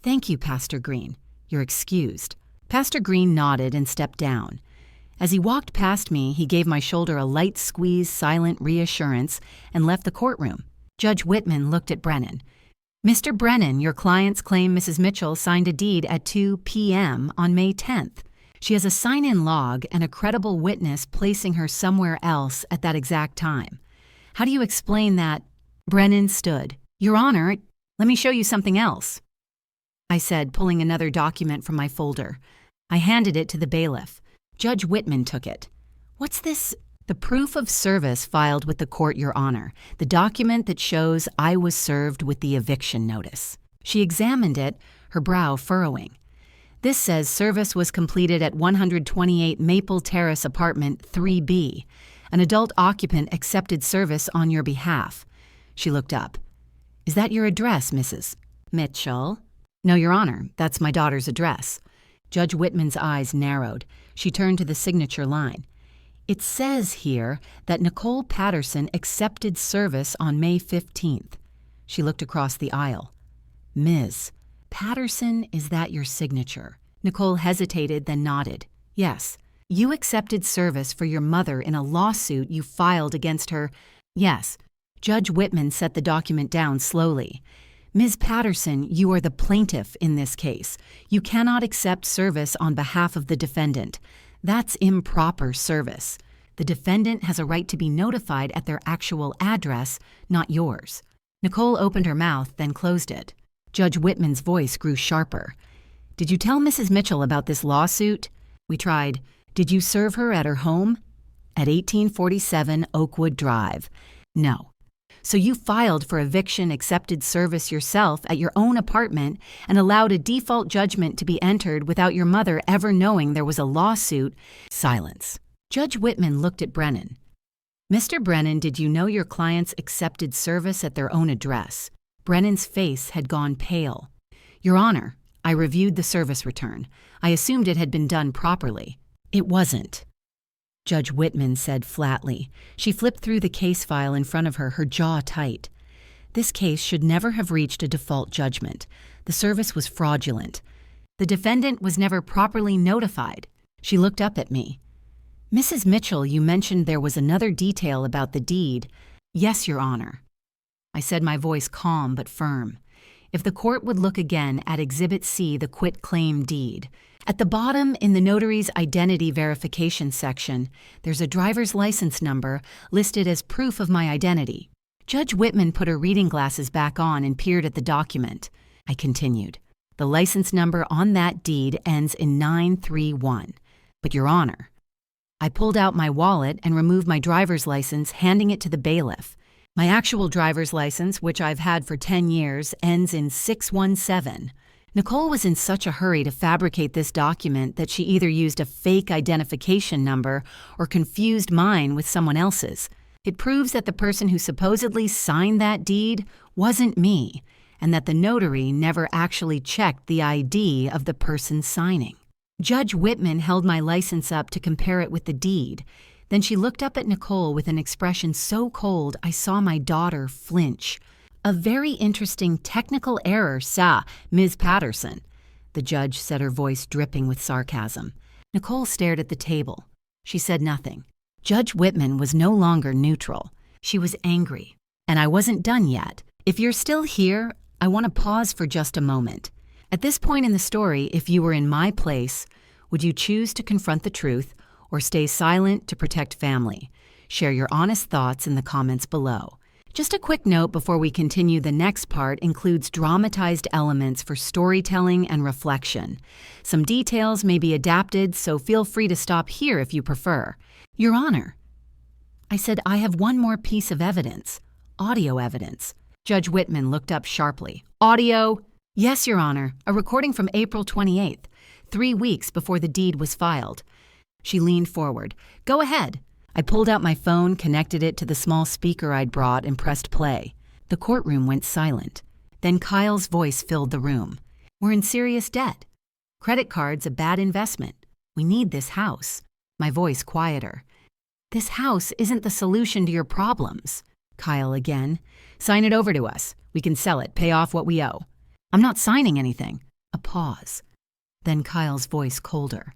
Thank you, Pastor Green. You're excused. Pastor Green nodded and stepped down. As he walked past me, he gave my shoulder a light squeeze, silent reassurance, and left the courtroom. Judge Whitman looked at Brennan. Mr. Brennan, your clients claim Mrs. Mitchell signed a deed at 2 p.m. on May 10th. She has a sign-in log and a credible witness placing her somewhere else at that exact time. How do you explain that? Brennan stood. Your Honor, let me show you something else, I said, pulling another document from my folder. I handed it to the bailiff. Judge Whitman took it. What's this? The proof of service filed with the court, Your Honor, the document that shows I was served with the eviction notice. She examined it, her brow furrowing. This says service was completed at 128 Maple Terrace Apartment 3B. An adult occupant accepted service on your behalf. She looked up. Is that your address, Mrs. Mitchell? No, Your Honor, that's my daughter's address. Judge Whitman's eyes narrowed. She turned to the signature line. It says here that Nicole Patterson accepted service on May 15th. She looked across the aisle. Ms. Patterson, is that your signature? Nicole hesitated, then nodded. Yes. You accepted service for your mother in a lawsuit you filed against her. Yes. Judge Whitman set the document down slowly. Ms. Patterson, you are the plaintiff in this case. You cannot accept service on behalf of the defendant. That's improper service. The defendant has a right to be notified at their actual address, not yours. Nicole opened her mouth, then closed it. Judge Whitman's voice grew sharper. Did you tell Mrs. Mitchell about this lawsuit? We tried. Did you serve her at her home? At 1847 Oakwood Drive. No. So you filed for eviction accepted service yourself at your own apartment and allowed a default judgment to be entered without your mother ever knowing there was a lawsuit. Silence. Judge Whitman looked at Brennan. Mr. Brennan, did you know your clients accepted service at their own address? Brennan's face had gone pale. Your Honor, I reviewed the service return. I assumed it had been done properly. It wasn't. Judge Whitman said flatly. She flipped through the case file in front of her, her jaw tight. This case should never have reached a default judgment. The service was fraudulent. The defendant was never properly notified. She looked up at me. Mrs. Mitchell, you mentioned there was another detail about the deed. Yes, Your Honor. I said, my voice calm but firm. If the court would look again at Exhibit C, the quitclaim deed. At the bottom, in the notary's identity verification section, there's a driver's license number listed as proof of my identity. Judge Whitman put her reading glasses back on and peered at the document. I continued. The license number on that deed ends in 931. But Your Honor. I pulled out my wallet and removed my driver's license, handing it to the bailiff. My actual driver's license, which I've had for 10 years, ends in 617. Nicole was in such a hurry to fabricate this document that she either used a fake identification number or confused mine with someone else's. It proves that the person who supposedly signed that deed wasn't me, and that the notary never actually checked the ID of the person signing. Judge Whitman held my license up to compare it with the deed. Then she looked up at Nicole with an expression so cold I saw my daughter flinch. A very interesting technical error, Ms. Patterson, the judge said, her voice dripping with sarcasm. Nicole stared at the table. She said nothing. Judge Whitman was no longer neutral. She was angry. And I wasn't done yet. If you're still here, I want to pause for just a moment. At this point in the story, if you were in my place, would you choose to confront the truth or stay silent to protect family? Share your honest thoughts in the comments below. Just a quick note before we continue, the next part includes dramatized elements for storytelling and reflection. Some details may be adapted, so feel free to stop here if you prefer. Your Honor. I said, I have one more piece of evidence. Audio evidence. Judge Whitman looked up sharply. Audio? Yes, Your Honor. A recording from April 28th, 3 weeks before the deed was filed. She leaned forward. Go ahead. I pulled out my phone, connected it to the small speaker I'd brought, and pressed play. The courtroom went silent. Then Kyle's voice filled the room. We're in serious debt. Credit card's a bad investment. We need this house. My voice quieter. This house isn't the solution to your problems. Kyle again. Sign it over to us. We can sell it, pay off what we owe. I'm not signing anything. A pause. Then Kyle's voice colder.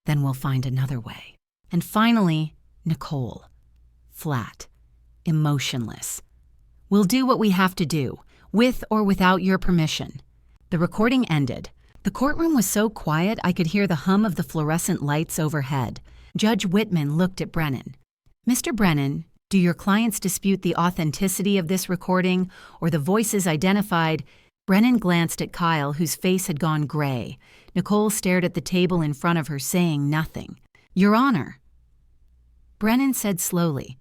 Then we'll find another way. And finally, Nicole. Flat. Emotionless. We'll do what we have to do, with or without your permission. The recording ended. The courtroom was so quiet I could hear the hum of the fluorescent lights overhead. Judge Whitman looked at Brennan. Mr. Brennan, Do your clients dispute the authenticity of this recording or the voices identified? Brennan glanced at Kyle, whose face had gone gray. Nicole stared at the table in front of her, saying nothing. Your Honor. Brennan said slowly,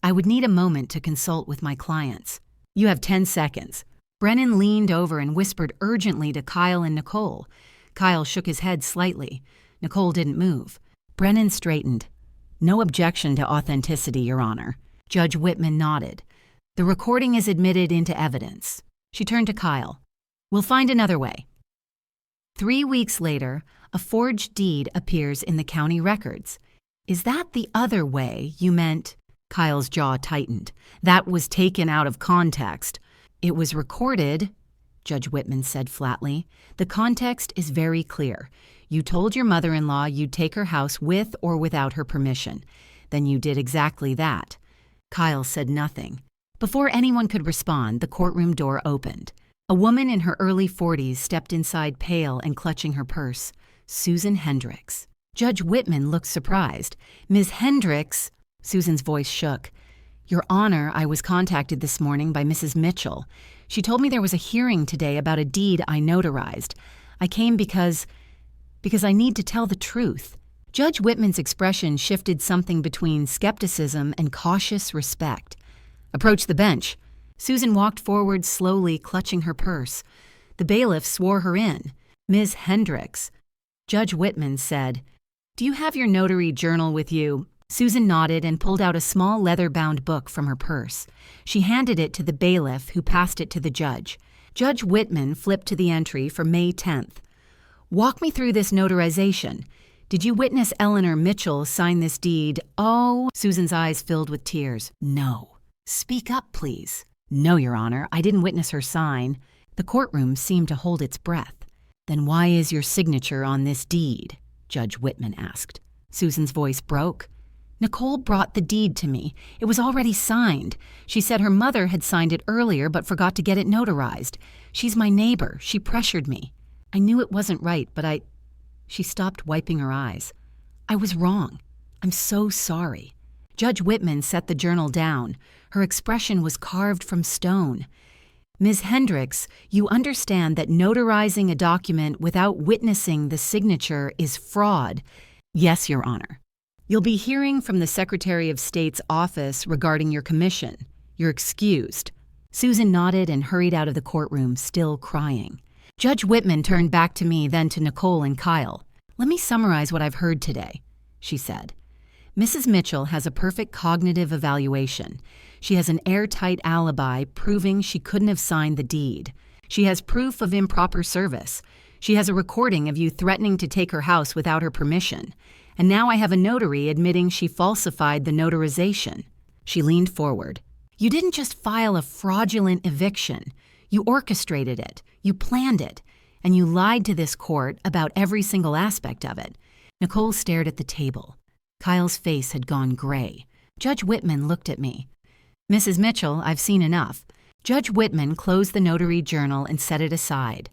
I would need a moment to consult with my clients. You have 10 seconds. Brennan leaned over and whispered urgently to Kyle and Nicole. Kyle shook his head slightly. Nicole didn't move. Brennan straightened. No objection to authenticity, Your Honor. Judge Whitman nodded. The recording is admitted into evidence. She turned to Kyle. We'll find another way. 3 weeks later, a forged deed appears in the county records. Is that the other way you meant? Kyle's jaw tightened. That was taken out of context. It was recorded, Judge Whitman said flatly. The context is very clear. You told your mother-in-law you'd take her house with or without her permission. Then you did exactly that. Kyle said nothing. Before anyone could respond, the courtroom door opened. A woman in her early 40s stepped inside, pale and clutching her purse. Susan Hendricks. Judge Whitman looked surprised. Ms. Hendricks, Susan's voice shook. Your Honor, I was contacted this morning by Mrs. Mitchell. She told me there was a hearing today about a deed I notarized. I came because I need to tell the truth. Judge Whitman's expression shifted something between skepticism and cautious respect. Approach the bench. Susan walked forward slowly, clutching her purse. The bailiff swore her in. Ms. Hendricks. Judge Whitman said, Do you have your notary journal with you? Susan nodded and pulled out a small leather-bound book from her purse. She handed it to the bailiff, who passed it to the judge. Judge Whitman flipped to the entry for May 10th. Walk me through this notarization. Did you witness Eleanor Mitchell sign this deed? Oh, Susan's eyes filled with tears. No. Speak up, please. No, Your Honor, I didn't witness her sign. The courtroom seemed to hold its breath. Then why is your signature on this deed? Judge Whitman asked. Susan's voice broke. Nicole brought the deed to me. It was already signed. She said her mother had signed it earlier but forgot to get it notarized. She's my neighbor. She pressured me. I knew it wasn't right, but She stopped, wiping her eyes. I was wrong. I'm so sorry. Judge Whitman set the journal down. Her expression was carved from stone. Ms. Hendricks, you understand that notarizing a document without witnessing the signature is fraud. Yes, Your Honor. You'll be hearing from the Secretary of State's office regarding your commission. You're excused. Susan nodded and hurried out of the courtroom, still crying. Judge Whitman turned back to me, then to Nicole and Kyle. Let me summarize what I've heard today, she said. Mrs. Mitchell has a perfect cognitive evaluation. She has an airtight alibi proving she couldn't have signed the deed. She has proof of improper service. She has a recording of you threatening to take her house without her permission. And now I have a notary admitting she falsified the notarization. She leaned forward. You didn't just file a fraudulent eviction. You orchestrated it. You planned it. And you lied to this court about every single aspect of it. Nicole stared at the table. Kyle's face had gone gray. Judge Whitman looked at me. Mrs. Mitchell, I've seen enough. Judge Whitman closed the notary journal and set it aside.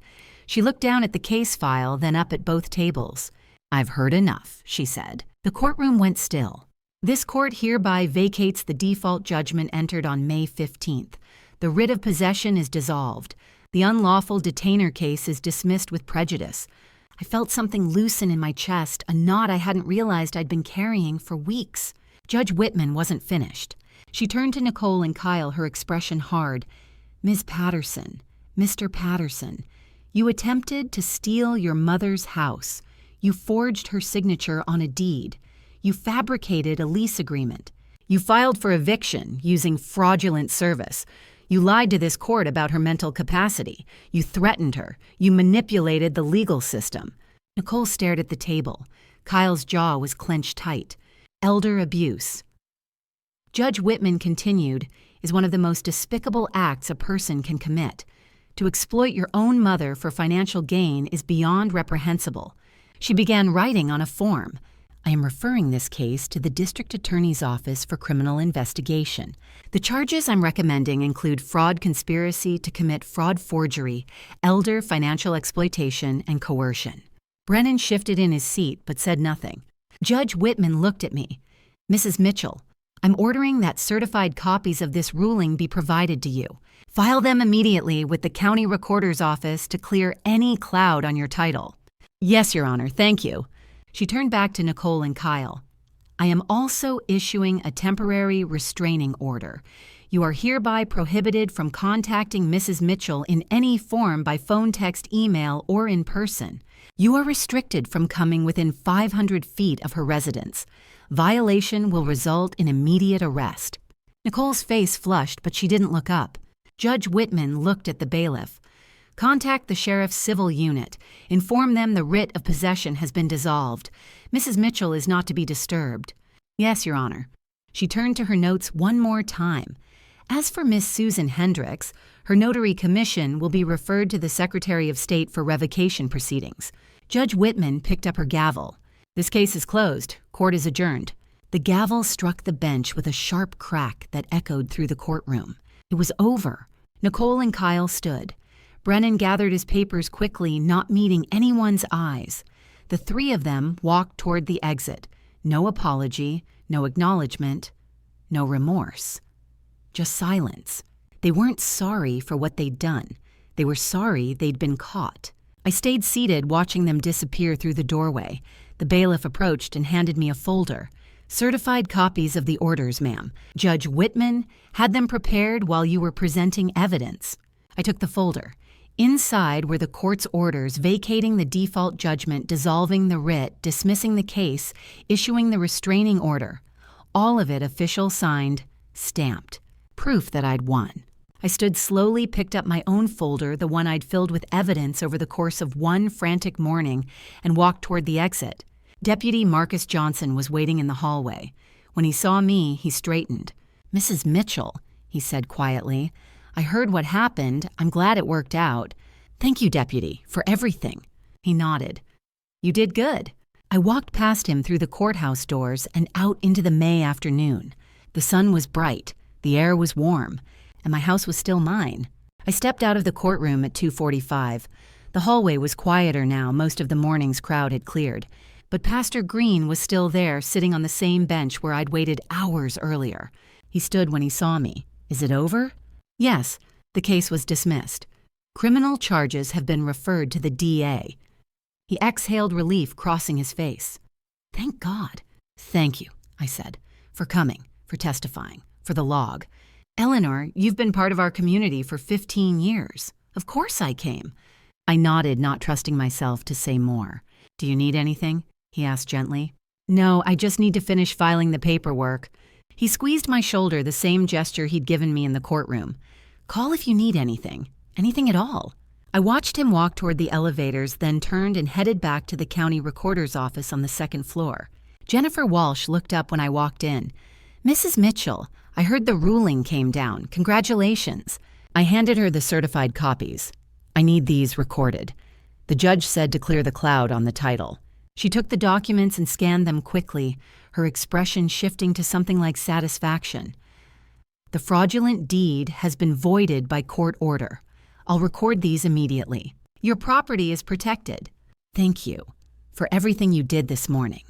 She looked down at the case file, then up at both tables. I've heard enough, she said. The courtroom went still. This court hereby vacates the default judgment entered on May 15th. The writ of possession is dissolved. The unlawful detainer case is dismissed with prejudice. I felt something loosen in my chest, a knot I hadn't realized I'd been carrying for weeks. Judge Whitman wasn't finished. She turned to Nicole and Kyle, her expression hard. Ms. Patterson, Mr. Patterson, you attempted to steal your mother's house. You forged her signature on a deed. You fabricated a lease agreement. You filed for eviction using fraudulent service. You lied to this court about her mental capacity. You threatened her. You manipulated the legal system. Nicole stared at the table. Kyle's jaw was clenched tight. Elder abuse. Judge Whitman continued, is one of the most despicable acts a person can commit. To exploit your own mother for financial gain is beyond reprehensible. She began writing on a form. I am referring this case to the District Attorney's Office for Criminal Investigation. The charges I'm recommending include fraud conspiracy to commit fraud forgery, elder financial exploitation, and coercion. Brennan shifted in his seat but said nothing. Judge Whitman looked at me. Mrs. Mitchell, I'm ordering that certified copies of this ruling be provided to you. File them immediately with the county recorder's office to clear any cloud on your title." "Yes, Your Honor, thank you." She turned back to Nicole and Kyle. "I am also issuing a temporary restraining order. You are hereby prohibited from contacting Mrs. Mitchell in any form by phone, text, email, or in person. You are restricted from coming within 500 feet of her residence. Violation will result in immediate arrest." Nicole's face flushed, but she didn't look up. Judge Whitman looked at the bailiff. "Contact the sheriff's civil unit. Inform them the writ of possession has been dissolved. Mrs. Mitchell is not to be disturbed." "Yes, Your Honor." She turned to her notes one more time. As for Miss Susan Hendricks, her notary commission will be referred to the Secretary of State for revocation proceedings. Judge Whitman picked up her gavel. "This case is closed. Court is adjourned." The gavel struck the bench with a sharp crack that echoed through the courtroom. It was over. Nicole and Kyle stood. Brennan gathered his papers quickly, not meeting anyone's eyes. The three of them walked toward the exit. No apology, no acknowledgement, no remorse. Just silence. They weren't sorry for what they'd done. They were sorry they'd been caught. I stayed seated watching them disappear through the doorway. The bailiff approached and handed me a folder. "Certified copies of the orders, ma'am. Judge Whitman had them prepared while you were presenting evidence." I took the folder. Inside were the court's orders vacating the default judgment, dissolving the writ, dismissing the case, issuing the restraining order. All of it official signed, stamped. Proof that I'd won. I stood slowly, picked up my own folder, the one I'd filled with evidence over the course of one frantic morning, and walked toward the exit. Deputy Marcus Johnson was waiting in the hallway. When he saw me, he straightened. "Mrs. Mitchell," he said quietly, "I heard what happened. I'm glad it worked out. Thank you, Deputy, for everything." He nodded. "You did good." I walked past him through the courthouse doors and out into the May afternoon. The sun was bright, the air was warm, and my house was still mine. I stepped out of the courtroom at 2:45. The hallway was quieter now, most of the morning's crowd had cleared. But Pastor Green was still there, sitting on the same bench where I'd waited hours earlier. He stood when he saw me. "Is it over?" "Yes, the case was dismissed. Criminal charges have been referred to the DA." He exhaled relief, crossing his face. "Thank God." "Thank you," I said, "for coming, for testifying, for the log. Eleanor, you've been part of our community for 15 years. Of course I came." I nodded, not trusting myself to say more. "Do you need anything?" he asked gently. "No, I just need to finish filing the paperwork." He squeezed my shoulder, the same gesture he'd given me in the courtroom. "Call if you need anything. Anything at all." I watched him walk toward the elevators, then turned and headed back to the county recorder's office on the second floor. Jennifer Walsh looked up when I walked in. "Mrs. Mitchell, I heard the ruling came down. Congratulations." I handed her the certified copies. "I need these recorded." The judge said to clear the cloud on the title. She took the documents and scanned them quickly, her expression shifting to something like satisfaction. "The fraudulent deed has been voided by court order. I'll record these immediately. Your property is protected. Thank you for everything you did this morning.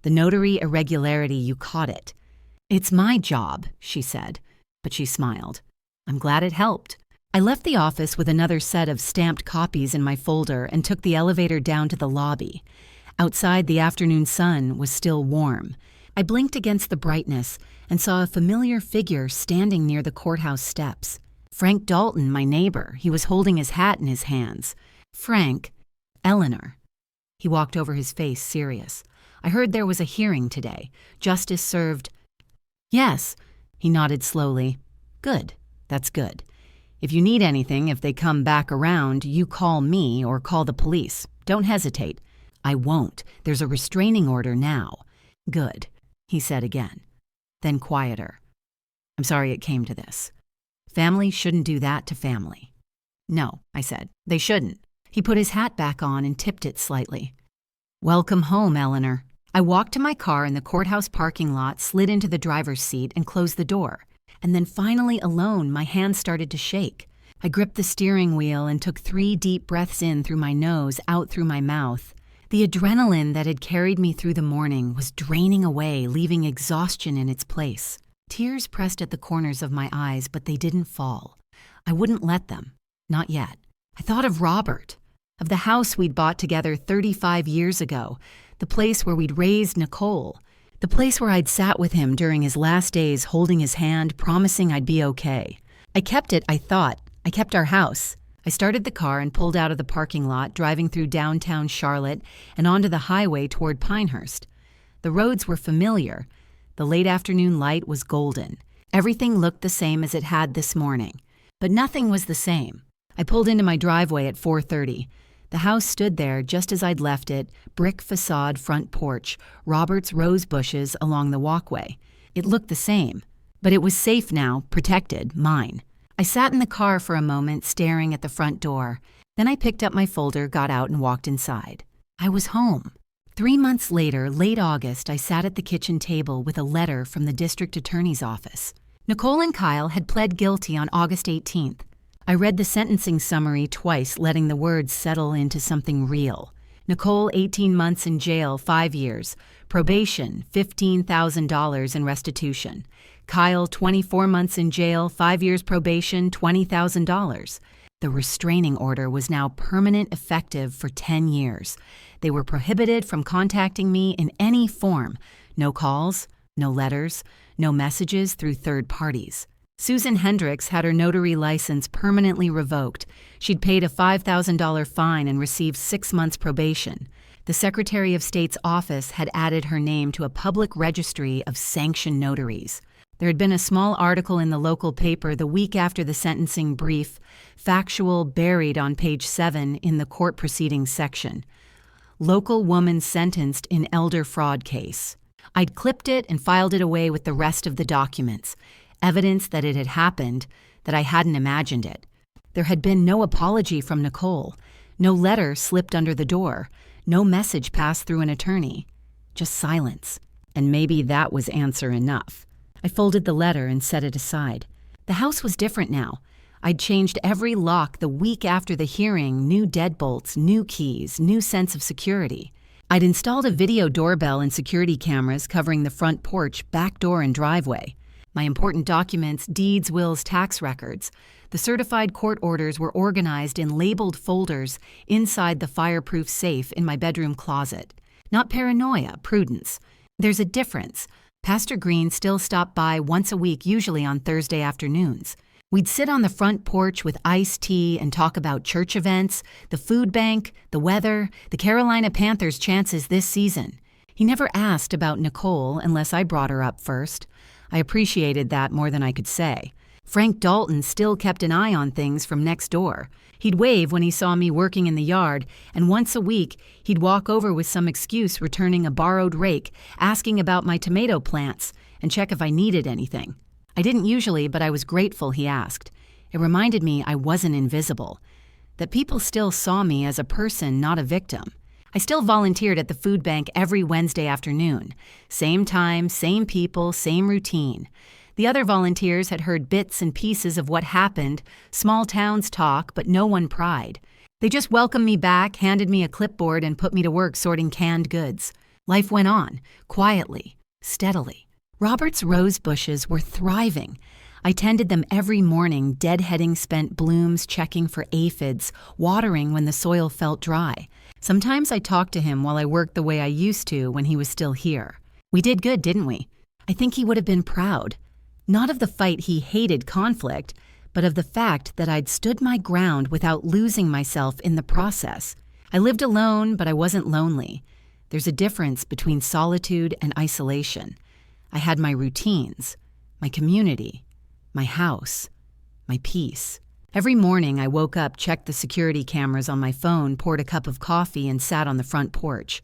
The notary irregularity, you caught it. It's my job," she said, but she smiled. "I'm glad it helped." I left the office with another set of stamped copies in my folder and took the elevator down to the lobby. Outside, the afternoon sun was still warm. I blinked against the brightness and saw a familiar figure standing near the courthouse steps. Frank Dalton, my neighbor. He was holding his hat in his hands. "Frank, Eleanor." He walked over, his face serious. "I heard there was a hearing today. Justice served." "Yes," he nodded slowly. "Good, that's good. If you need anything, if they come back around, you call me or call the police. Don't hesitate." "I won't. There's a restraining order now." "Good," he said again. Then quieter. "I'm sorry it came to this. Family shouldn't do that to family." "No," I said, "they shouldn't." He put his hat back on and tipped it slightly. "Welcome home, Eleanor." I walked to my car in the courthouse parking lot, slid into the driver's seat, and closed the door. And then finally alone, my hands started to shake. I gripped the steering wheel and took 3 deep breaths in through my nose, out through my mouth. The adrenaline that had carried me through the morning was draining away, leaving exhaustion in its place. Tears pressed at the corners of my eyes, but they didn't fall. I wouldn't let them. Not yet. I thought of Robert, of the house we'd bought together 35 years ago, the place where we'd raised Nicole, the place where I'd sat with him during his last days holding his hand, promising I'd be okay. I kept it, I thought. I kept our house. I started the car and pulled out of the parking lot, driving through downtown Charlotte and onto the highway toward Pinehurst. The roads were familiar. The late afternoon light was golden. Everything looked the same as it had this morning. But nothing was the same. I pulled into my driveway at 4:30. The house stood there just as I'd left it, brick facade front porch, Robert's rose bushes along the walkway. It looked the same. But it was safe now, protected, mine. I sat in the car for a moment, staring at the front door. Then I picked up my folder, got out, and walked inside. I was home. 3 months later, late August, I sat at the kitchen table with a letter from the district attorney's office. Nicole and Kyle had pled guilty on August 18th. I read the sentencing summary twice, letting the words settle into something real. Nicole, 18 months in jail, 5 years. Probation, $15,000 in restitution. Kyle, 24 months in jail, 5 years probation, $20,000. The restraining order was now permanent, effective for 10 years. They were prohibited from contacting me in any form. No calls, no letters, no messages through third parties. Susan Hendricks had her notary license permanently revoked. She'd paid a $5,000 fine and received 6 months probation. The Secretary of State's office had added her name to a public registry of sanctioned notaries. There had been a small article in the local paper the week after the sentencing brief, factual buried on page 7 in the court proceedings section. Local woman sentenced in elder fraud case. I'd clipped it and filed it away with the rest of the documents, evidence that it had happened, that I hadn't imagined it. There had been no apology from Nicole, no letter slipped under the door, no message passed through an attorney, just silence. And maybe that was answer enough. I folded the letter and set it aside. The house was different now. I'd changed every lock the week after the hearing, new deadbolts, new keys, new sense of security. I'd installed a video doorbell and security cameras covering the front porch, back door, and driveway. My important documents, deeds, wills, tax records. The certified court orders were organized in labeled folders inside the fireproof safe in my bedroom closet. Not paranoia, prudence. There's a difference. Pastor Green still stopped by once a week, usually on Thursday afternoons. We'd sit on the front porch with iced tea and talk about church events, the food bank, the weather, the Carolina Panthers' chances this season. He never asked about Nicole unless I brought her up first. I appreciated that more than I could say. Frank Dalton still kept an eye on things from next door. He'd wave when he saw me working in the yard, and once a week, he'd walk over with some excuse returning a borrowed rake, asking about my tomato plants, and check if I needed anything. I didn't usually, but I was grateful he asked. It reminded me I wasn't invisible, that people still saw me as a person, not a victim. I still volunteered at the food bank every Wednesday afternoon. Same time, same people, same routine. The other volunteers had heard bits and pieces of what happened, small towns talk, but no one pried. They just welcomed me back, handed me a clipboard, and put me to work sorting canned goods. Life went on, quietly, steadily. Robert's rose bushes were thriving. I tended them every morning, deadheading spent blooms, checking for aphids, watering when the soil felt dry. Sometimes I talked to him while I worked the way I used to when he was still here. We did good, didn't we? I think he would have been proud. Not of the fight he hated conflict, but of the fact that I'd stood my ground without losing myself in the process. I lived alone, but I wasn't lonely. There's a difference between solitude and isolation. I had my routines, my community, my house, my peace. Every morning I woke up, checked the security cameras on my phone, poured a cup of coffee, and sat on the front porch.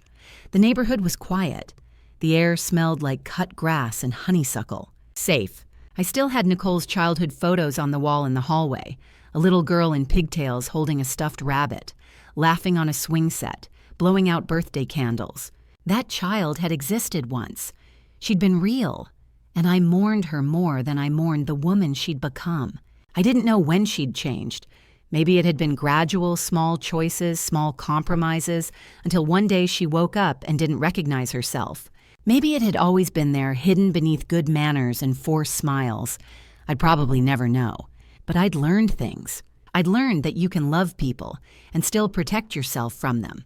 The neighborhood was quiet. The air smelled like cut grass and honeysuckle. Safe. I still had Nicole's childhood photos on the wall in the hallway. A little girl in pigtails holding a stuffed rabbit, laughing on a swing set, blowing out birthday candles. That child had existed once. She'd been real, and I mourned her more than I mourned the woman she'd become. I didn't know when she'd changed. Maybe it had been gradual, small choices, small compromises, until one day she woke up and didn't recognize herself. Maybe it had always been there, hidden beneath good manners and forced smiles. I'd probably never know. But I'd learned things. I'd learned that you can love people and still protect yourself from them.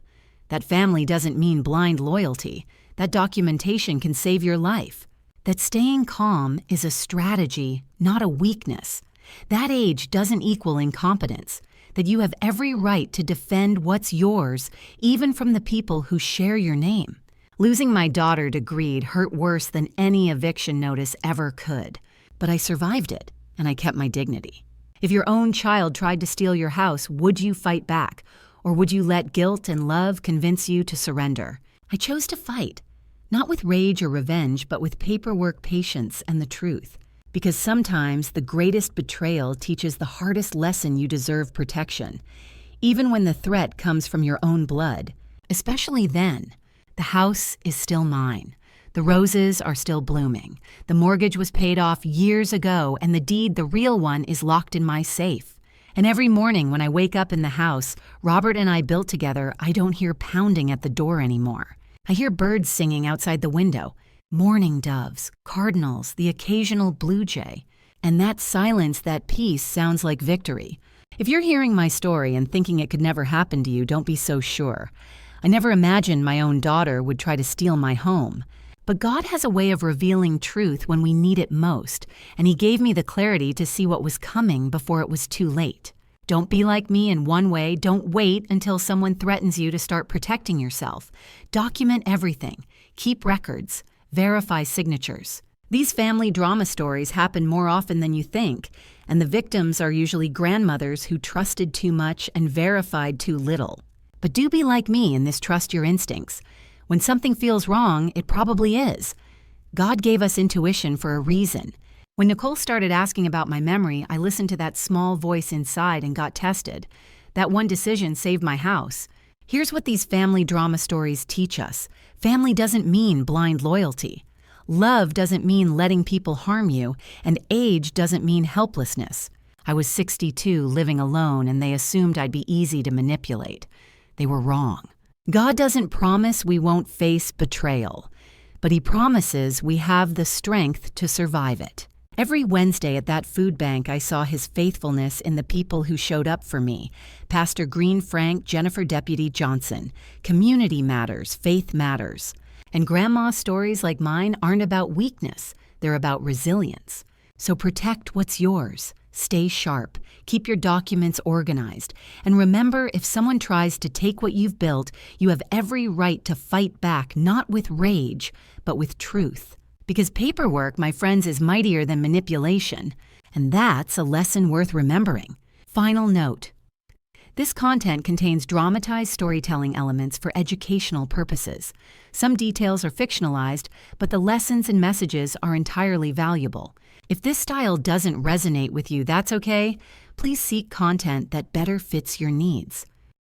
That family doesn't mean blind loyalty. That documentation can save your life. That staying calm is a strategy, not a weakness. That age doesn't equal incompetence. That you have every right to defend what's yours, even from the people who share your name. Losing my daughter to greed hurt worse than any eviction notice ever could. But I survived it, and I kept my dignity. If your own child tried to steal your house, would you fight back? Or would you let guilt and love convince you to surrender? I chose to fight. Not with rage or revenge, but with paperwork, patience, and the truth. Because sometimes the greatest betrayal teaches the hardest lesson you deserve protection, even when the threat comes from your own blood. Especially then, the house is still mine. The roses are still blooming. The mortgage was paid off years ago, and the deed, the real one, is locked in my safe. And every morning when I wake up in the house Robert and I built together, I don't hear pounding at the door anymore. I hear birds singing outside the window. Mourning doves, cardinals, the occasional blue jay. And that silence, that peace, sounds like victory. If you're hearing my story and thinking it could never happen to you, don't be so sure. I never imagined my own daughter would try to steal my home. But God has a way of revealing truth when we need it most, and He gave me the clarity to see what was coming before it was too late. Don't be like me in one way. Don't wait until someone threatens you to start protecting yourself. Document everything. Keep records. Verify signatures. These family drama stories happen more often than you think, and the victims are usually grandmothers who trusted too much and verified too little. But do be like me in this trust your instincts. When something feels wrong, it probably is. God gave us intuition for a reason. When Nicole started asking about my memory, I listened to that small voice inside and got tested. That one decision saved my house. Here's what these family drama stories teach us. Family doesn't mean blind loyalty. Love doesn't mean letting people harm you, and age doesn't mean helplessness. I was 62, living alone, and they assumed I'd be easy to manipulate. They were wrong. God doesn't promise we won't face betrayal, but He promises we have the strength to survive it. Every Wednesday at that food bank, I saw His faithfulness in the people who showed up for me. Pastor Green Frank, Jennifer Deputy Johnson. Community matters, faith matters. And grandma's stories like mine aren't about weakness, they're about resilience. So protect what's yours. Stay sharp. Keep your documents organized. And remember, if someone tries to take what you've built, you have every right to fight back, not with rage, but with truth. Because paperwork, my friends, is mightier than manipulation. And that's a lesson worth remembering. Final note. This content contains dramatized storytelling elements for educational purposes. Some details are fictionalized, but the lessons and messages are entirely valuable. If this style doesn't resonate with you, that's okay. Please seek content that better fits your needs.